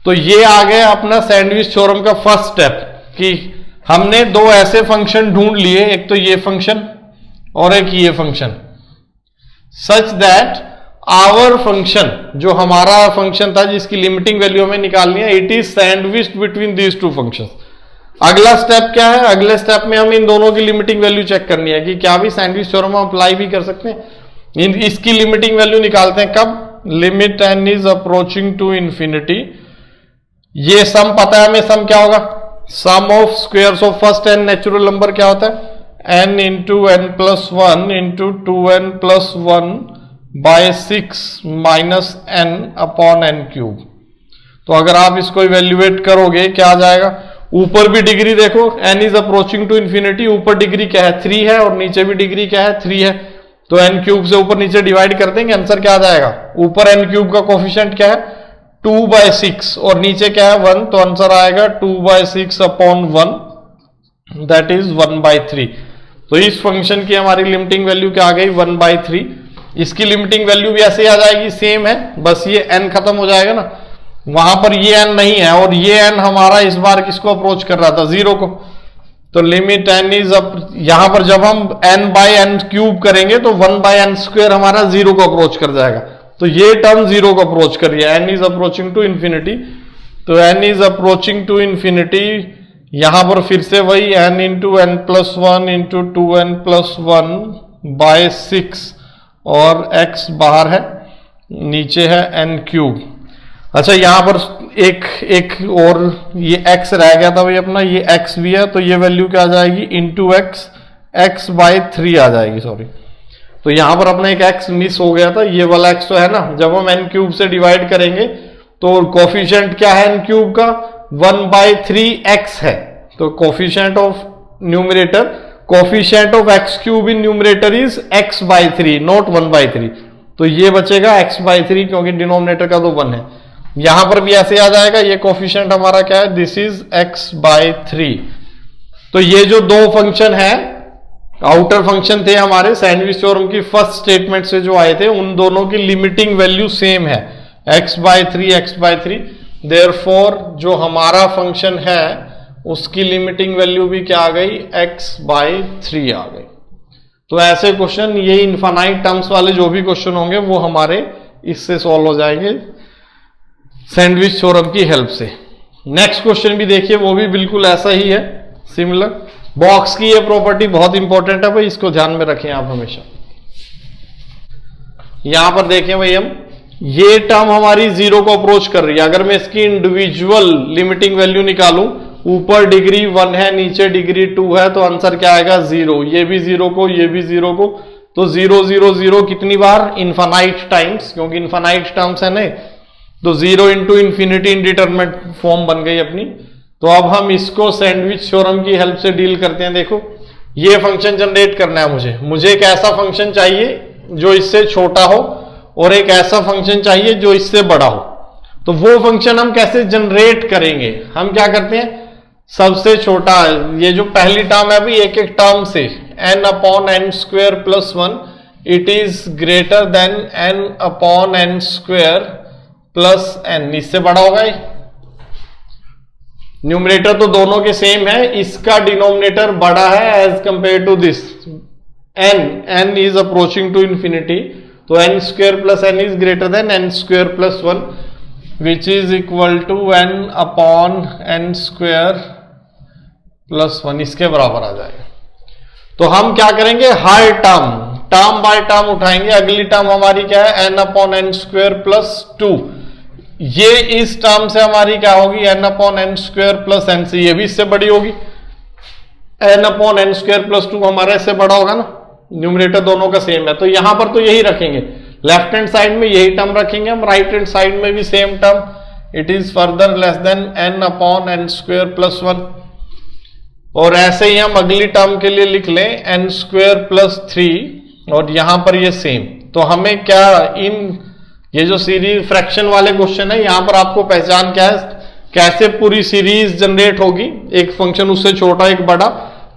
तो ये आ गया अपना सैंडविच थ्योरम का फर्स्ट स्टेप, कि हमने दो ऐसे फंक्शन ढूंढ लिए, एक तो ये फंक्शन और एक ये function, such that our function, जो हमारा फंक्शन था जिसकी लिमिटिंग वैल्यू हमें निकालनी है, it is sandwiched between these two functions. अगला स्टेप क्या है? अगले स्टेप में हम इन दोनों की लिमिटिंग वैल्यू चेक करनी है कि क्या भी सैंडविच थ्योरम हम अप्लाई भी कर सकते हैं। इसकी लिमिटिंग वैल्यू निकालते हैं कब? Limit n is approaching to infinity. ये सम पता है हमें, सम क्या होगा? Sum of squares of first n natural number क्या होता है? n into n plus 1 into 2n plus 1 by 6 minus n upon n cube. तो अगर आप इसको इवेल्युएट करोगे क्या आ जाएगा? ऊपर भी डिग्री देखो, n is approaching to infinity, ऊपर डिग्री क्या है? 3 है, और नीचे भी डिग्री क्या है? 3 है। तो n क्यूब से ऊपर नीचे डिवाइड कर देंगे, आंसर क्या आ जाएगा? ऊपर n क्यूब का कोफिशिएंट क्या है? 2/6, और नीचे क्या है? 1, तो आंसर आएगा 2/6 अपॉन 1, दैट इज 1/3। तो इस फंक्शन की हमारी लिमिटिंग वैल्यू क्या आ गई? 1/3। इसकी लिमिटिंग वैल्यू भी ऐसे ही आ जाएगी, सेम है, बस ये n खत्म हो जाएगा ना, वहां पर ये n नहीं है, और ये n हमारा इस बार किसको अप्रोच कर रहा था? 0 को। तो लिमिट n इज अप, यहां पर जब हम n/n क्यूब करेंगे तो 1/n स्क्वायर हमारा 0 को अप्रोच कर जाएगा। तो ये टर्म 0 को अप्रोच कर रही है, n is approaching to infinity. तो n is approaching to infinity, यहां पर फिर से वही n into n plus 1 into 2n plus 1 by 6, और x बाहर है, नीचे है n क्यूब। अच्छा, यहां पर एक और ये x रह गया था भाई अपना, ये x भी है, तो ये वैल्यू क्या आ जाएगी? इंटू x बाय 3 आ जाएगी, सॉरी। तो यहां पर अपना एक x मिस हो गया था, ये वाला x तो है ना, जब हम n क्यूब से डिवाइड करेंगे तो कोफिशिएंट क्या है n क्यूब का? 1/3x है। तो coefficient of numerator, coefficient of x cube in numerator is x/3, not 1/3। तो ये बचेगा x/3, क्योंकि डिनोमिनेटर का तो 1 है। यहां पर भी ऐसे आ जाएगा, ये कोफिशिएंट हमारा क्या है? This is x/3। तो ये जो दो फंक्शन है, आउटर फंक्शन थे हमारे सैंडविच थ्योरम की फर्स्ट स्टेटमेंट से जो आए थे, उन दोनों की लिमिटिंग वैल्यू सेम है, x/3। देयरफॉर जो हमारा फंक्शन है उसकी लिमिटिंग वैल्यू भी क्या आ गई? x/3 आ गई। तो ऐसे क्वेश्चन, ये इनफाइनाइट टर्म्स वाले जो भी क्वेश्चन होंगे वो हमारे इससे सॉल्व हो जाएंगे सैंडविच थ्योरम की हेल्प से। नेक्स्ट क्वेश्चन भी देखिए, वो भी बिल्कुल ऐसा ही है, सिमिलर। बॉक्स की ये प्रॉपर्टी बहुत इंपॉर्टेंट है भाई, इसको ध्यान में रखें आप हमेशा। यहां पर देखें भाई, हम ये टर्म हमारी 0 को अप्रोच कर रही है। अगर मैं इसकी इंडिविजुअल लिमिटिंग वैल्यू निकालूं, ऊपर डिग्री 1 है, नीचे डिग्री 2 है, तो आंसर क्या आएगा? 0। ये भी 0 को, ये भी 0 को, तो 0 0 0 कितनी बार? इनफाइनाइट टाइम्स, क्योंकि इनफाइनाइट टर्म्स है नहीं, तो 0 इंटू इंफिनिटी इंडिटरमिनेट फॉर्म बन गई अपनी। तो अब हम इसको सैंडविच थ्योरम की हेल्प से डील करते हैं। देखो, ये फंक्शन जनरेट करना है मुझे एक ऐसा फंक्शन चाहिए जो इससे छोटा हो, और एक ऐसा फंक्शन चाहिए जो इससे बड़ा हो। तो वो फंक्शन हम कैसे जनरेट करेंगे? हम क्या करते हैं, सबसे छोटा, ये जो पहली टर्म है भाई, एक एक टर्म से n upon n square plus 1, it is greater then n upon n square plus n, इससे बड़ा होगा ये। न्यूमरेटर तो दोनों के सेम है, इसका डिनोमिनेटर बड़ा है as compare to this. n is approaching to infinity, तो N square plus N is greater than N square plus 1 which is equal to N upon N square plus 1, इसके बराबर आ जाएगा। तो हम क्या करेंगे, हर टर्म बाय टर्म उठाएंगे। अगली टर्म हमारी क्या है, n upon N square plus 2, ये इस टर्म से हमारी क्या होगी, n upon N square plus n से, ये भी इससे बड़ी होगी। N upon N square plus 2 हमारा इससे बड़ा होगा ना, न्यूमरेटर दोनों का सेम है, तो यहां पर तो यही रखेंगे, लेफ्ट हैंड साइड में यही टर्म रखेंगे हम, राइट हैंड साइड में भी same term, it is further less than n upon N square plus 1। और ऐसे ही हम अगली टर्म के लिए लिख लें एन स्क्वेयर प्लस 3, और यहां पर ये सेम। तो हमें क्या, इन ये जो सीरीज फ्रैक्शन वाले क्वेश्चन है, यहां पर आपको पहचान क्या है, कैसे पूरी सीरीज जनरेट होगी, एक फंक्शन उससे छोटा एक बड़ा।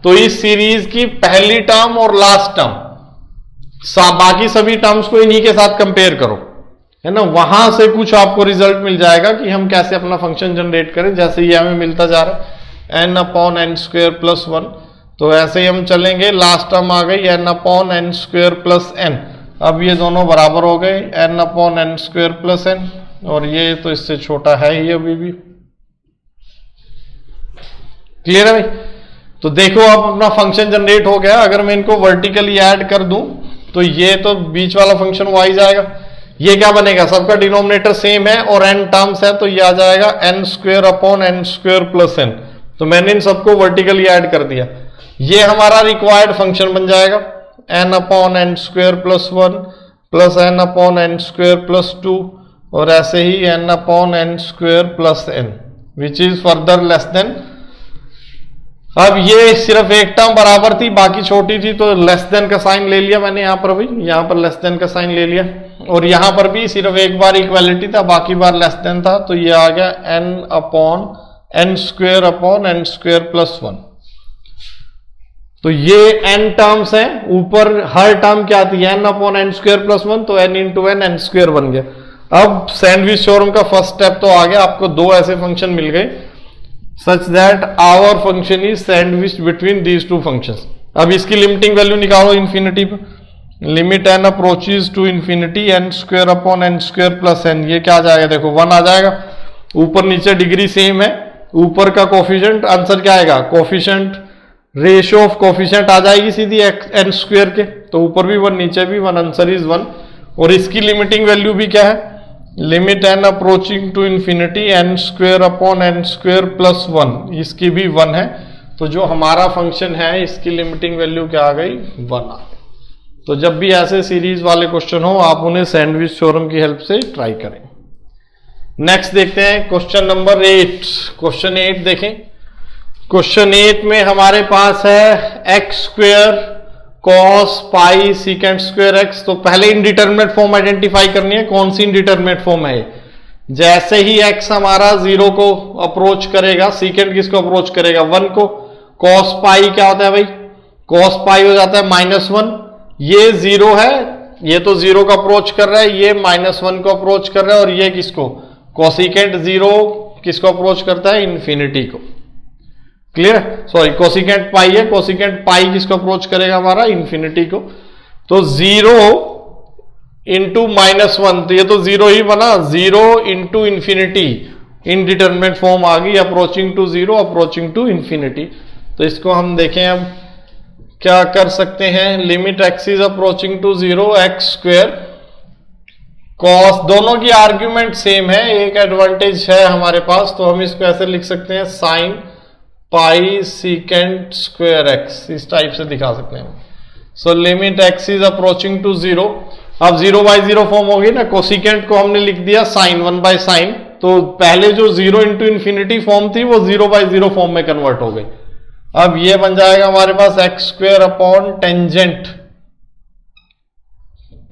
तो इस सीरीज की पहली टर्म और लास्ट टर्म, बाकी सभी टर्म्स को इन्हीं के साथ कंपेयर करो, है ना, वहां से कुछ आपको रिजल्ट मिल जाएगा कि हम कैसे अपना फंक्शन जनरेट करें। जैसे ये हमें मिलता जा रहा है n upon N square plus 1, तो ऐसे ही हम चलेंगे, लास्ट टर्म आ गई n upon N square plus n. अब ये दोनों बराबर हो गए, n upon N square plus n, और ये तो इससे छोटा है ही अभी भी। क्लियर है भाई? तो देखो अब अपना फंक्शन जनरेट हो गया। अगर मैं इनको वर्टिकली ऐड कर दूं तो ये तो बीच वाला फंक्शन वो आ ही जाएगा। ये क्या बनेगा, सबका डिनोमिनेटर सेम है और एन टर्म्स है, तो ये आ जाएगा n square upon N square plus n. तो मैंने इन सबको वर्टिकली ऐड कर दिया, ये हमारा रिक्वायर्ड फंक्शन बन जाएगा, N upon N square plus 1 plus N upon N square plus 2, और ऐसे ही N upon N square plus N which is further less than. अब ये सिर्फ एक टर्म बराबर थी, बाकी छोटी थी, तो लेस देन का साइन ले लिया मैंने यहां पर भी, यहां पर लेस देन का साइन ले लिया, और यहां पर भी सिर्फ एक बार इक्वालिटी था, बाकी बार लेस देन था, तो ये आ गया n upon N square plus 1। तो ये एन टर्म्स हैं, ऊपर हर टर्म क्या आती है, n upon N square plus 1, तो एन इंटू एन स्क्वेयर बन गया। अब सैंडविच थ्योरम का फर्स्ट स्टेप तो आ गया, आपको दो ऐसे फंक्शन मिल गए such that our function is sandwiched between these two functions। अब इसकी लिमिटिंग वैल्यू निकालो इन्फिनिटी पे, limit n approaches to infinity n square upon N square plus n, ये क्या आ जाएगा, देखो 1 आ जाएगा, ऊपर नीचे डिग्री सेम है, ऊपर का कोफिशिएंट, आंसर क्या आएगा, कोफिशिएंट रेशियो ऑफ कोफिशिएंट आ जाएगी सीधी एन स्क्वेयर के, तो ऊपर भी 1 नीचे भी 1, आंसर इज 1। और इसकी लिमिटिंग वैल्यू भी क्या है, limit n approaching to infinity n square upon N square plus 1, इसकी भी 1 है। तो जो हमारा फंक्शन है इसकी लिमिटिंग वैल्यू क्या आ गई, 1 आ गई। तो जब भी ऐसे सीरीज वाले क्वेश्चन हो आप उन्हें सैंडविच थ्योरम की हेल्प से ट्राई करें। नेक्स्ट देखते हैं क्वेश्चन नंबर 8। क्वेश्चन 8 देखें। क्वेश्चन 8 में हमारे पास है x square cos pi secant square x. तो पहले इनडिटरमिनेट फॉर्म आइडेंटिफाई करनी है, कौन सी इनडिटरमिनेट फॉर्म है। जैसे ही एक्स हमारा 0 को अप्रोच करेगा, सीकेंट किसको अप्रोच करेगा, 1 को, कॉस पाई क्या होता है भाई, कॉस पाई हो जाता है -1। ये 0 है, ये तो 0 को अप्रोच कर रहा है, ये -1 को अप्रोच कर रहा है, और ये किसको, कोसिकेंट 0 किसको अप्रोच करता है, इन्फिनिटी को। क्लियर, सॉरी कोसिकेंट पाई है, कोसिकेंट पाई किसको अप्रोच करेगा, हमारा इन्फिनिटी को। तो 0 इंटू -1, तो ये तो 0 ही बना, 0 इंटू इन्फिनिटी, इनडिटरमिनेट फॉर्म आ गई, approaching to 0 approaching to infinity. तो इसको हम देखें अब क्या कर सकते हैं, limit x is approaching to 0 x square cos, दोनों की आर्ग्यूमेंट सेम है, एक एडवांटेज है हमारे पास, तो हम इसको ऐसे लिख सकते हैं sine pi secant square x, इस टाइप से दिखा सकते हैं। So limit x is approaching to 0, अब 0/0 फॉर्म होगी ना, कोसिकेंट को हमने लिख दिया साइन 1/sin, तो पहले जो 0 इंटू इन्फिनिटी फॉर्म थी वो 0/0 फॉर्म में कन्वर्ट हो गई। अब ये बन जाएगा हमारे पास X square upon tangent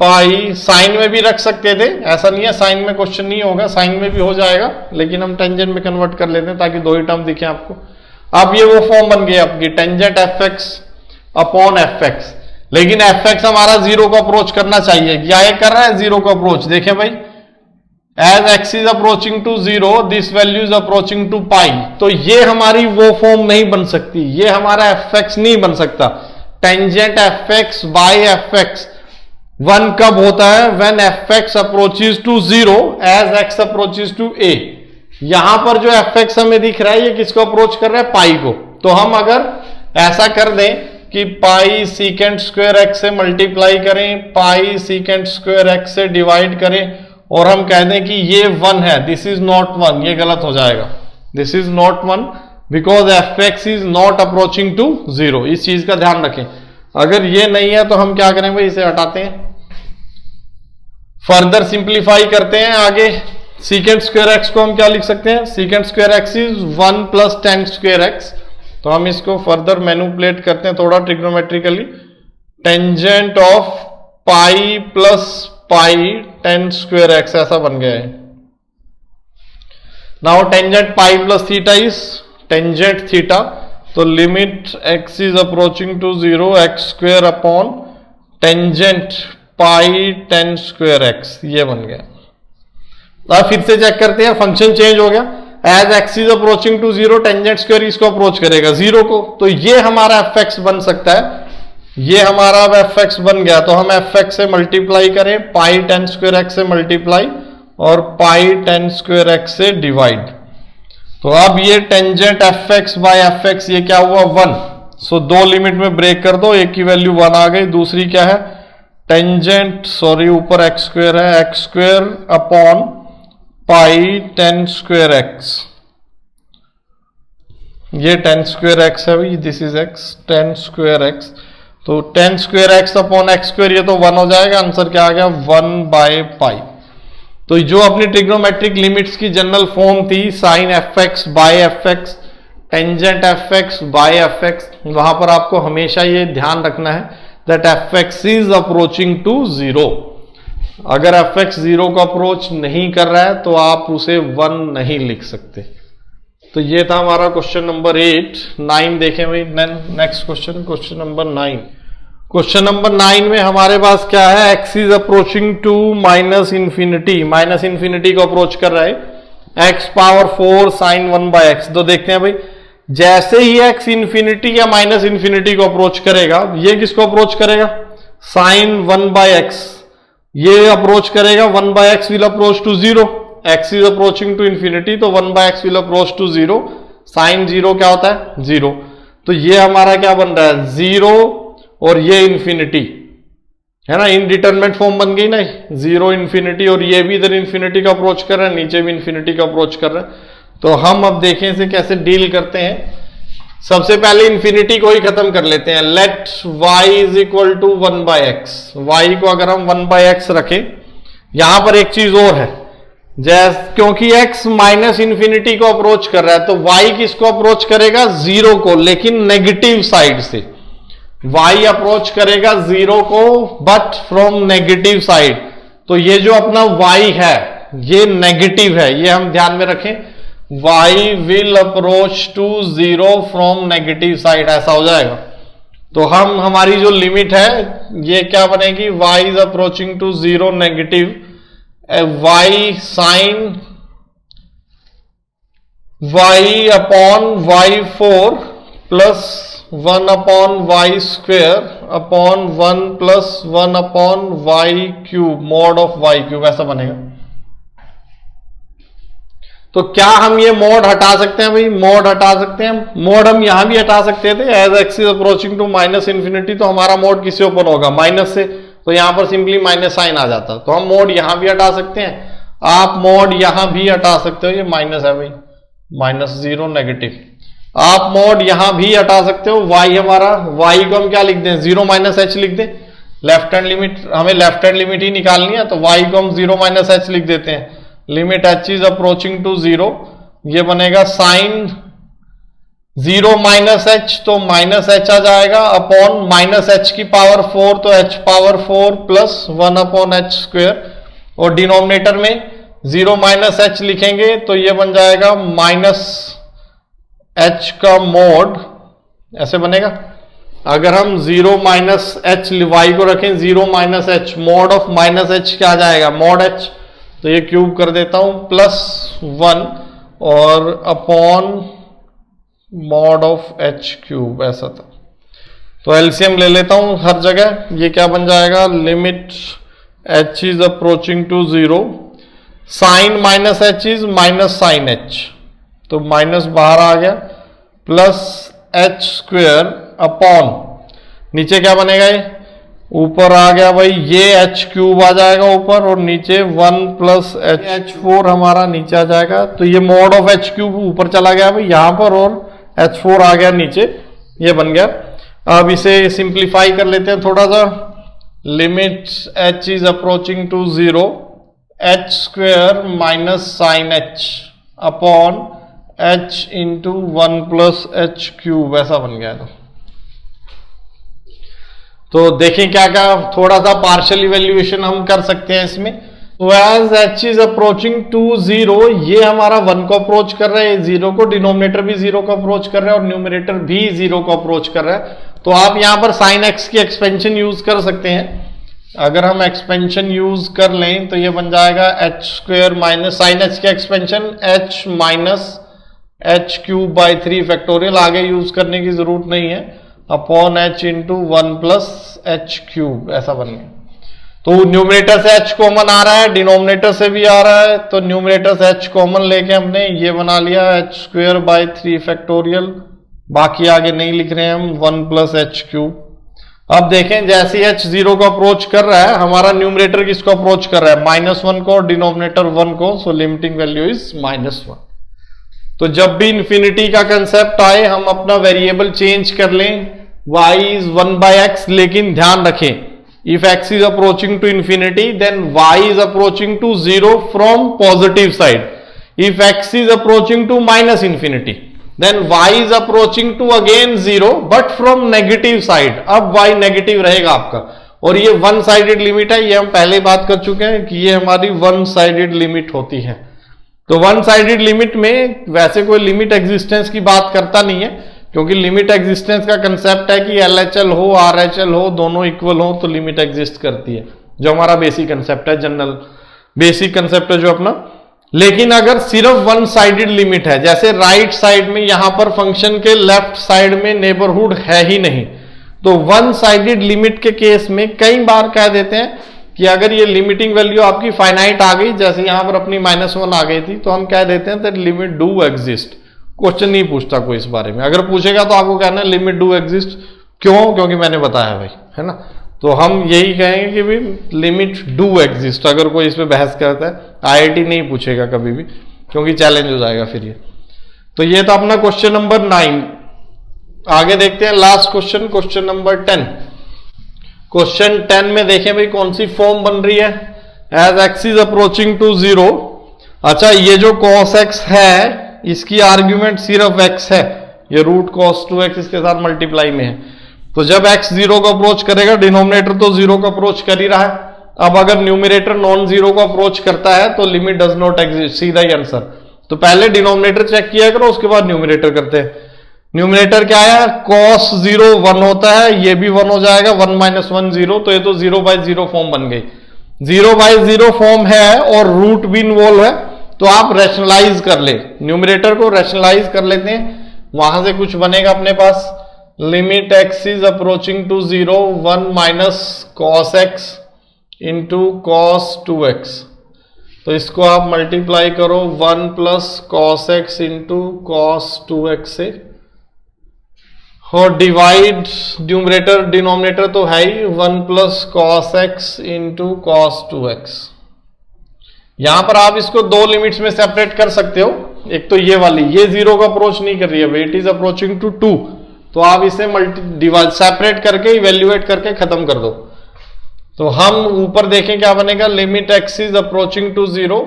pi, sine में भी रख सकते थे, ऐसा नहीं है साइन में क्वेश्चन नहीं होगा, साइन में भी हो जाएगा, लेकिन हम टेंजेंट में कन्वर्ट कर लेते हैं ताकि दो ही टर्म दिखे आपको। अब ये वो फॉर्म बन गई आपकी tangent F x upon F x, लेकिन एफ एक्स हमारा 0 को अप्रोच करना चाहिए, क्या ये कर रहा है 0 को अप्रोच, देखें भाई, as x is approaching to 0 this value is approaching to pi, तो ये हमारी वो फॉर्म नहीं बन सकती, ये हमारा एफ एक्स नहीं बन सकता। Tangent F X by F X 1 कब होता है? When F X approaches to 0 as X approaches to A. यहां पर जो एफ एक्स हमें दिख रहा है ये किसको अप्रोच कर रहा है? पाई को। तो हम अगर ऐसा कर दें कि पाई सीकेंट स्क्वायर एक्स से मल्टीप्लाई करें, पाई सीकेंट स्क्वायर एक्स से डिवाइड करें, और हम कह दें कि ये 1 है, दिस इज नॉट 1, ये गलत हो जाएगा। This is not 1 because f x is not approaching to 0। इस चीज का ध्यान रखें। अगर ये नहीं है तो हम क्या करें भाई? इसे हटाते हैं, फर्दर सिंप्लीफाई करते हैं। आगे सीकेंट स्क्वायर एक्स को हम क्या लिख सकते हैं? Secant square X is 1 plus tan square x. तो हम इसको फर्दर मैनिपुलेट करते हैं थोड़ा trigonometrically. Tangent of pi plus pi tan square X, ऐसा बन गया है। Now tangent pi plus theta is tangent theta. तो limit x is approaching to 0 X square upon tangent pi tan square x, ये बन गया। अब फिर से चेक करते हैं, फंक्शन चेंज हो गया। As x is approaching to 0 tangent square इसको अप्रोच करेगा 0 को, तो ये हमारा एफ एक्स बन सकता है। ये हमारा अब एफ एक्स बन गया। तो हम एफ एक्स से मल्टीप्लाई करें, पाई टेन स्क्वायर एक्स से मल्टीप्लाई और पाई टेन स्क्वायर एक्स से डिवाइड। तो अब ये tangent F x by f x ये क्या हुआ? 1। सो दो लिमिट में ब्रेक कर दो, एक की वैल्यू 1 आ गई, दूसरी क्या है? टेंजेंट, सॉरी ऊपर एक्स स्क्वायर है, x square upon pi tan square x. ये टेन स्क्वायर एक्स है भाई, this is x, tan square x. तो tan square x upon x square, ये तो 1 हो जाएगा। आंसर क्या आ गया? 1 बाय पाई। तो जो अपनी ट्रिग्नोमेट्रिक लिमिट्स की जनरल फॉर्म थी, sine f x by f x, tangent F x by f x, वहां पर आपको हमेशा ये ध्यान रखना है that f x is approaching to 0। अगर एफ एक्स 0 को अप्रोच नहीं कर रहा है तो आप उसे 1 नहीं लिख सकते। तो ये था हमारा क्वेश्चन नंबर 8। 9 देखें भाई, next question, question number 9। Question number 9 में हमारे पास क्या है? X is approaching to minus infinity, minus infinity को अप्रोच कर रहा है, x power 4 sine 1 by x. तो देखते हैं भाई, जैसे ही एक्स इंफिनिटी या माइनस इंफिनिटी को अप्रोच करेगा, ये किसको अप्रोच करेगा? Sine 1 by x. ये अप्रोच करेगा 1 by x will approach to 0। X is approaching to infinity, तो 1 by x will approach to 0। Sine 0 क्या होता है? 0। तो ये हमारा क्या बन रहा है? 0 और ये इंफिनिटी है ना, इनडिटरमिनेट फॉर्म बन गई ना, 0 इंफिनिटी, और ये भी इधर इंफिनिटी का अप्रोच कर रहा है, नीचे भी इंफिनिटी का अप्रोच कर रहा है। तो हम अब देखें इसे कैसे डील करते हैं। सबसे पहले इंफिनिटी को ही खत्म कर लेते हैं। Let y is equal to 1 by x. Y को अगर हम 1 बाय एक्स रखें, यहां पर एक चीज और है, क्योंकि x माइनस इंफिनिटी को अप्रोच कर रहा है, तो y किसको अप्रोच करेगा? 0 को, लेकिन नेगेटिव साइड से। y अप्रोच करेगा 0 को बट फ्रॉम नेगेटिव साइड। तो ये जो अपना y है ये नेगेटिव है, ये हम ध्यान में रखें। y will approach to 0 from negative side, ऐसा हो जाएगा। तो हम हमारी जो लिमिट है ये क्या बनेगी? y is approaching to 0 negative, y sine y upon y4 plus 1 upon y square upon 1 plus 1 upon y cube, mod of y cube, ऐसा बनेगा। तो क्या हम ये मॉड हटा सकते हैं भाई? मॉड हटा सकते हैं। मॉड हम यहां भी हटा सकते थे, as x is approaching to minus infinity, तो हमारा मॉड किससे ओपन होगा? माइनस से। तो यहां पर सिंपली माइनस साइन आ जाता। तो हम मॉड यहां भी हटा सकते हैं, आप मॉड यहां भी हटा सकते हो, ये माइनस है भाई, -0 नेगेटिव। आप मॉड यहां भी हटा सकते हो। y हमारा, y को हम क्या लिख दें? 0 माइनस एच लिख दें। लेफ्ट हैंड लिमिट, हमें लेफ्ट हैंड लिमिट ही निकालनी है, तो y को हम 0 माइनस एच लिख देते हैं। Limit h is approaching to 0, ये बनेगा साइन 0 माइनस एच, तो माइनस एच आ जाएगा, अपॉन माइनस एच की पावर 4, तो h power 4 plus 1 upon h square, और डिनोमिनेटर में 0 माइनस एच लिखेंगे तो ये बन जाएगा माइनस एच का मोड, ऐसे बनेगा। अगर हम 0 माइनस एच वाई को रखें, 0 minus H, mod of minus H क्या आ जाएगा? Mod H. तो ये क्यूब कर देता हूं, +1 और upon mod of H cube, ऐसा था। तो एलसीएम ले लेता हूं हर जगह। ये क्या बन जाएगा, limit h is approaching to 0, sine minus h is minus sine h, तो माइनस बाहर आ गया, प्लस h स्क्वेयर अपॉन नीचे क्या बनेगा, ये ऊपर आ गया भाई, ये h क्यूब आ जाएगा ऊपर, और नीचे 1 प्लस h4 हमारा नीचे आ जाएगा। तो ये मॉड ऑफ h क्यूब ऊपर चला गया भाई यहां पर, और h4 आ गया नीचे, ये बन गया। अब इसे सिंप्लीफाई कर लेते हैं थोड़ा सा। Limit h is approaching to 0, h square minus sine h upon h into 1 plus h cube, ऐसा बन गया। तो देखें क्या क्या थोड़ा सा पार्शियल इवेल्युएशन हम कर सकते हैं इसमें। तो as h is approaching to 0, ये हमारा 1 को अप्रोच कर रहा है, 0 को, डिनोमिनेटर भी 0 को अप्रोच कर रहा है और न्यूमरेटर भी 0 को अप्रोच कर रहा है। तो आप यहां पर साइन x की एक्सपेंशन यूज कर सकते हैं। अगर हम एक्सपेंशन यूज कर लें तो ये बन जाएगा h square minus sine h की expansion h minus h cube by 3 factorial, आगे यूज करने की जरूरत नहीं है, upon h into 1 plus h cube, ऐसा बन गया। तो न्यूमरेटर से h कॉमन आ रहा है, डिनोमिनेटर से भी आ रहा है, तो न्यूमरेटर से h कॉमन लेके हमने ये बना लिया h स्क्वेयर बाई 3 फैक्टोरियल, बाकी आगे नहीं लिख रहे हैं हम, 1 प्लस h क्यूब। अब देखें जैसे h 0 को अप्रोच कर रहा है, हमारा न्यूमरेटर किसको अप्रोच कर रहा है, -1 को, और डिनोमिनेटर 1 को, सो लिमिटिंग वैल्यू इज -1। तो जब भी इन्फिनिटी का कंसेप्ट आए हम अपना वेरिएबल चेंज कर लें, y इज 1/x, लेकिन ध्यान रखें if x is approaching to infinity then y is approaching to 0 from positive side, if x is approaching to minus infinity then y is approaching to again 0 but from negative side। अब y negative रहेगा आपका, और ये one sided limit है, ये हम पहले बात कर चुके हैं कि ये हमारी वन साइडेड लिमिट होती है। तो वन साइडेड लिमिट में वैसे कोई लिमिट एग्जिस्टेंस की बात करता नहीं है, क्योंकि लिमिट एग्जिस्टेंस का कंसेप्ट है कि LHL हो RHL हो दोनों इक्वल हो तो लिमिट एग्जिस्ट करती है, जो हमारा बेसिक कंसेप्ट है, जनरल बेसिक कंसेप्ट है जो अपना। लेकिन अगर सिर्फ वन साइडेड लिमिट है, जैसे राइट साइड में यहां पर फंक्शन के लेफ्ट साइड में नेबरहुड है ही नहीं, तो वन साइडेड लिमिट के केस में कई बार कह देते हैं कि अगर ये लिमिटिंग वैल्यू आपकी फाइनाइट आ गई, जैसे यहां पर अपनी -1 आ गई थी, तो हम कह देते हैं that limit do exist. Question नहीं पूछता कोई इस बारे में, अगर पूछेगा तो आपको कहना है लिमिट डू एग्जिस्ट, क्यों, क्योंकि मैंने बताया भाई, है ना। तो हम यही कहेंगे कि भाई लिमिट डू एग्जिस्ट, अगर कोई इस पे बहस करता है। IIT नहीं पूछेगा कभी भी, क्योंकि चैलेंज हो जाएगा फिर ये। तो ये था अपना क्वेश्चन नंबर 9। आगे देखते हैं last question, question number 10। Question 10 में देखें भाई कौन सी फॉर्म बन रही है, as x is approaching to 0। अच्छा, ये जो cos x है इसकी आर्ग्यूमेंट सिर्फ x है, ये रूट cos 2x इसके साथ मल्टीप्लाई में है। तो जब x 0 को अप्रोच करेगा, डिनोमिनेटर तो 0 को अप्रोच कर ही रहा है, अब अगर न्यूमरेटर नॉन 0 को अप्रोच करता है तो लिमिट डज नॉट एग्जिस्ट, सीधा ही आंसर। तो पहले डिनोमिनेटर चेक किया करो, उसके बाद न्यूमरेटर करते हैं। न्यूमरेटर क्या है, cos 0 1 होता है, ये भी 1 हो जाएगा, 1 - 1 0, तो ये तो 0/0 फॉर्म बन गई। 0/0 फॉर्म है और रूट भी इन्वॉल्व है, तो आप रैशनलाइज कर ले, न्यूमरेटर को रैशनलाइज कर लेते हैं, वहां से कुछ बनेगा अपने पास। Limit x is approaching to 0, 1 minus cos x into cos 2x। तो इसको आप मल्टीप्लाई करो 1 plus cos x into cos 2x से, और डिवाइड न्यूमरेटर डिनोमिनेटर तो है ही, 1 plus cos x into cos 2x। यहां पर आप इसको दो लिमिट्स में सेपरेट कर सकते हो, एक तो ये वाली, ये 0 को अप्रोच नहीं कर रही है, इट इज अप्रोचिंग टू 2, तो आप इसे डिवाइड सेपरेट करके इवेल्युएट करके खत्म कर दो। तो हम ऊपर देखें क्या बनेगा, limit x is approaching to 0,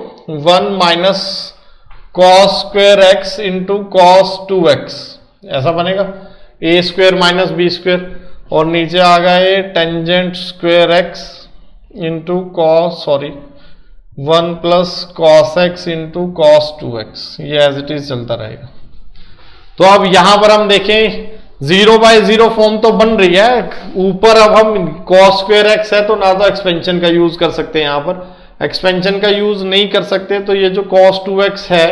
1 minus cos square x into cos 2x, ऐसा बनेगा, a square minus b square, और नीचे आ गया ये tangent square x into cos 1 plus cos x into cos 2x, ये एज इट इज चलता रहेगा। तो अब यहां पर हम देखें 0/0 फॉर्म तो बन रही है, ऊपर अब हम cos स्क्वेयर x है तो ना तो एक्सपेंशन का यूज कर सकते हैं, यहां पर एक्सपेंशन का यूज नहीं कर सकते, तो ये जो cos 2x है,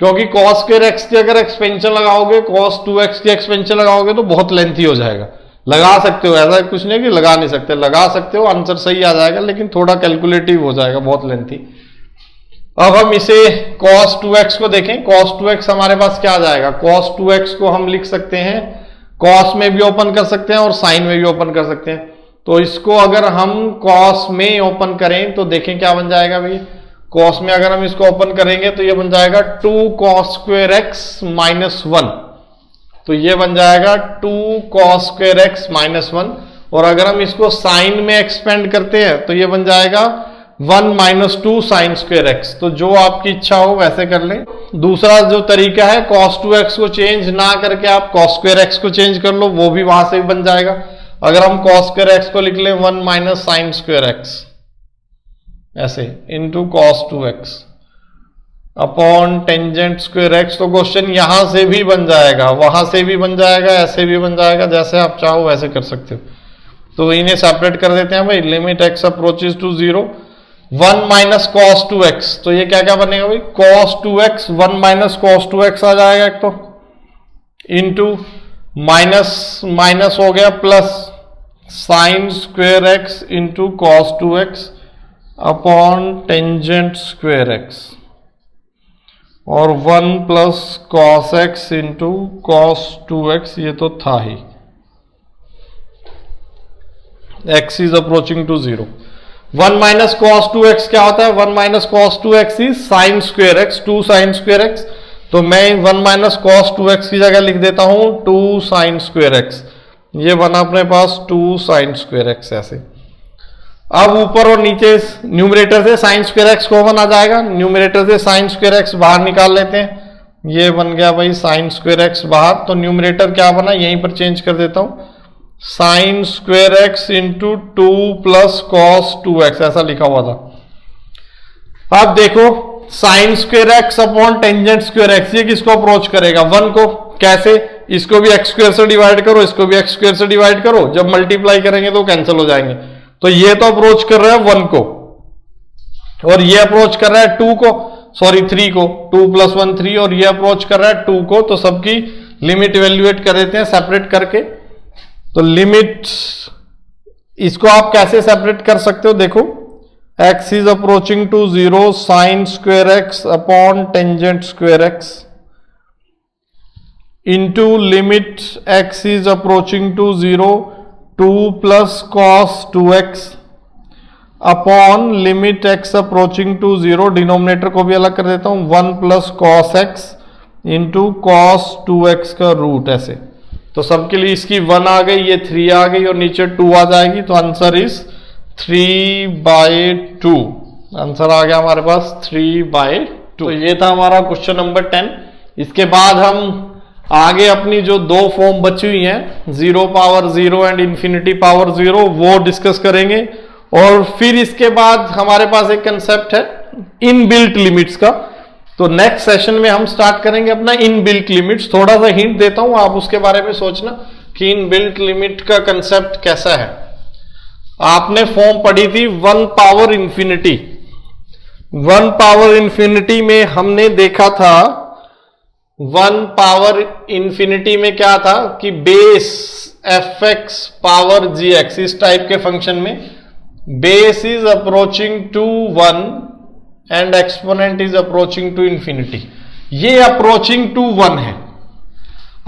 क्योंकि cos स्क्वेयर x की अगर एक्सपेंशन लगाओगे, cos 2x की एक्सपेंशन लगाओगे तो बहुत लेंथी हो जाएगा, लगा सकते हो, ऐसा कुछ नहीं कि लगा नहीं सकते, लगा सकते हो, आंसर सही आ जाएगा, लेकिन थोड़ा कैलकुलेटिव हो जाएगा, बहुत लेंथी। अब हम इसे cos 2x को देखें। cos 2x हमारे पास क्या आ जाएगा? cos 2x को हम लिख सकते हैं, cos में भी ओपन कर सकते हैं और sin में भी ओपन कर सकते हैं। तो इसको अगर हम cos में ओपन करें तो देखें क्या बन जाएगा भाई। cos में अगर हम इसको ओपन करेंगे तो ये बन जाएगा 2 cos square x minus 1। तो ये बन जाएगा 2 cos square x minus 1। और अगर हम इसको sin में एक्सपेंड करते हैं तो ये बन जाएगा 1 minus 2 sin square x। तो जो आपकी इच्छा हो वैसे कर लें। दूसरा जो तरीका है, cos 2x को चेंज ना करके आप cos square x को चेंज कर लो, वो भी वहां से बन जाएगा। अगर हम cos square x को लिख लें 1 minus sin square x ऐसे into cos 2x upon tangent square x। तो क्वेश्चन यहां से भी बन जाएगा, वहां से भी बन जाएगा, ऐसे भी बन जाएगा, जैसे आप चाहो वैसे कर सकते हो। तो इन्हें सेपरेट कर देते हैं भाई। Limit x approaches to 0 1 minus cos 2x। तो ये क्या क्या बनेगा भाई? cos 2x 1 minus cos 2x आ जाएगा एक तो, इंटू माइनस माइनस हो गया plus sine square x into cos 2x upon tangent square x और 1 plus cos x into cos 2x। ये तो था ही, x is approaching to 0। 1 minus cos 2x क्या होता है? 1 minus cos 2x is sine square x, 2 sine square x। तो मैं 1 माइनस cos 2x की जगह लिख देता हूं 2 साइन स्क्वेयर x। ये बना अपने पास 2 साइन स्क्वेयर x ऐसे। अब ऊपर और नीचे न्यूमरेटर से साइन स्क्वेयर x कॉमन आ जाएगा, न्यूमरेटर से साइन स्क्वेयर x बाहर निकाल लेते हैं। ये बन गया भाई साइन स्क्वेयर x बाहर। तो न्यूमरेटर क्या बना, यहीं पर चेंज कर देता हूं, sign square x into 2 plus cos 2x ऐसा लिखा हुआ था। अब देखो sign square x upon tangent square x, ये किसको अप्रोच करेगा? 1 को। कैसे? इसको भी x स्क्वेयर से डिवाइड करो, इसको भी x स्क्वेयर से डिवाइड करो, जब मल्टीप्लाई करेंगे तो कैंसिल हो जाएंगे। तो ये तो अप्रोच कर रहा है 1 को और ये अप्रोच कर रहा है 2 को, सॉरी 3 को, 2 प्लस 1 3, और ये अप्रोच कर रहा है 2 को। तो सबकी लिमिट इवेल्युएट कर देते हैं सेपरेट करके। तो लिमिट इसको आप कैसे सेपरेट कर सकते हो? देखो x is approaching to 0 sine square x upon tangent square x into limit x is approaching to 0 2 plus cos 2x upon limit x approaching to 0, denominator को भी अलग कर देता हूं, 1 plus cos x into cos 2x का root ऐसे। तो सबके लिए इसकी 1 आ गई, ये 3 आ गई और नीचे 2 आ जाएगी। तो आंसर इज 3/2। आंसर आ गया हमारे पास 3/2। तो ये था हमारा क्वेश्चन नंबर 10। इसके बाद हम आगे अपनी जो 2 फॉर्म बची हुई हैं, 0 पावर 0 एंड इंफिनिटी पावर 0, वो डिस्कस करेंगे। और फिर इसके बाद हमारे पास एक कंसेप्ट है इनबिल्ट लिमिट्स का। तो नेक्स्ट सेशन में हम स्टार्ट करेंगे अपना इनबिल्ट लिमिट्स। थोड़ा सा हिंट देता हूं, आप उसके बारे में सोचना कि इनबिल्ट लिमिट का कंसेप्ट कैसा है। आपने फॉर्म पढ़ी थी 1 पावर इंफिनिटी। 1 पावर इंफिनिटी में हमने देखा था, 1 पावर इंफिनिटी में क्या था कि बेस fx पावर gx, इस टाइप के फंक्शन में base is approaching to 1 and exponent is approaching to infinity. ये अप्रोचिंग टू 1 है।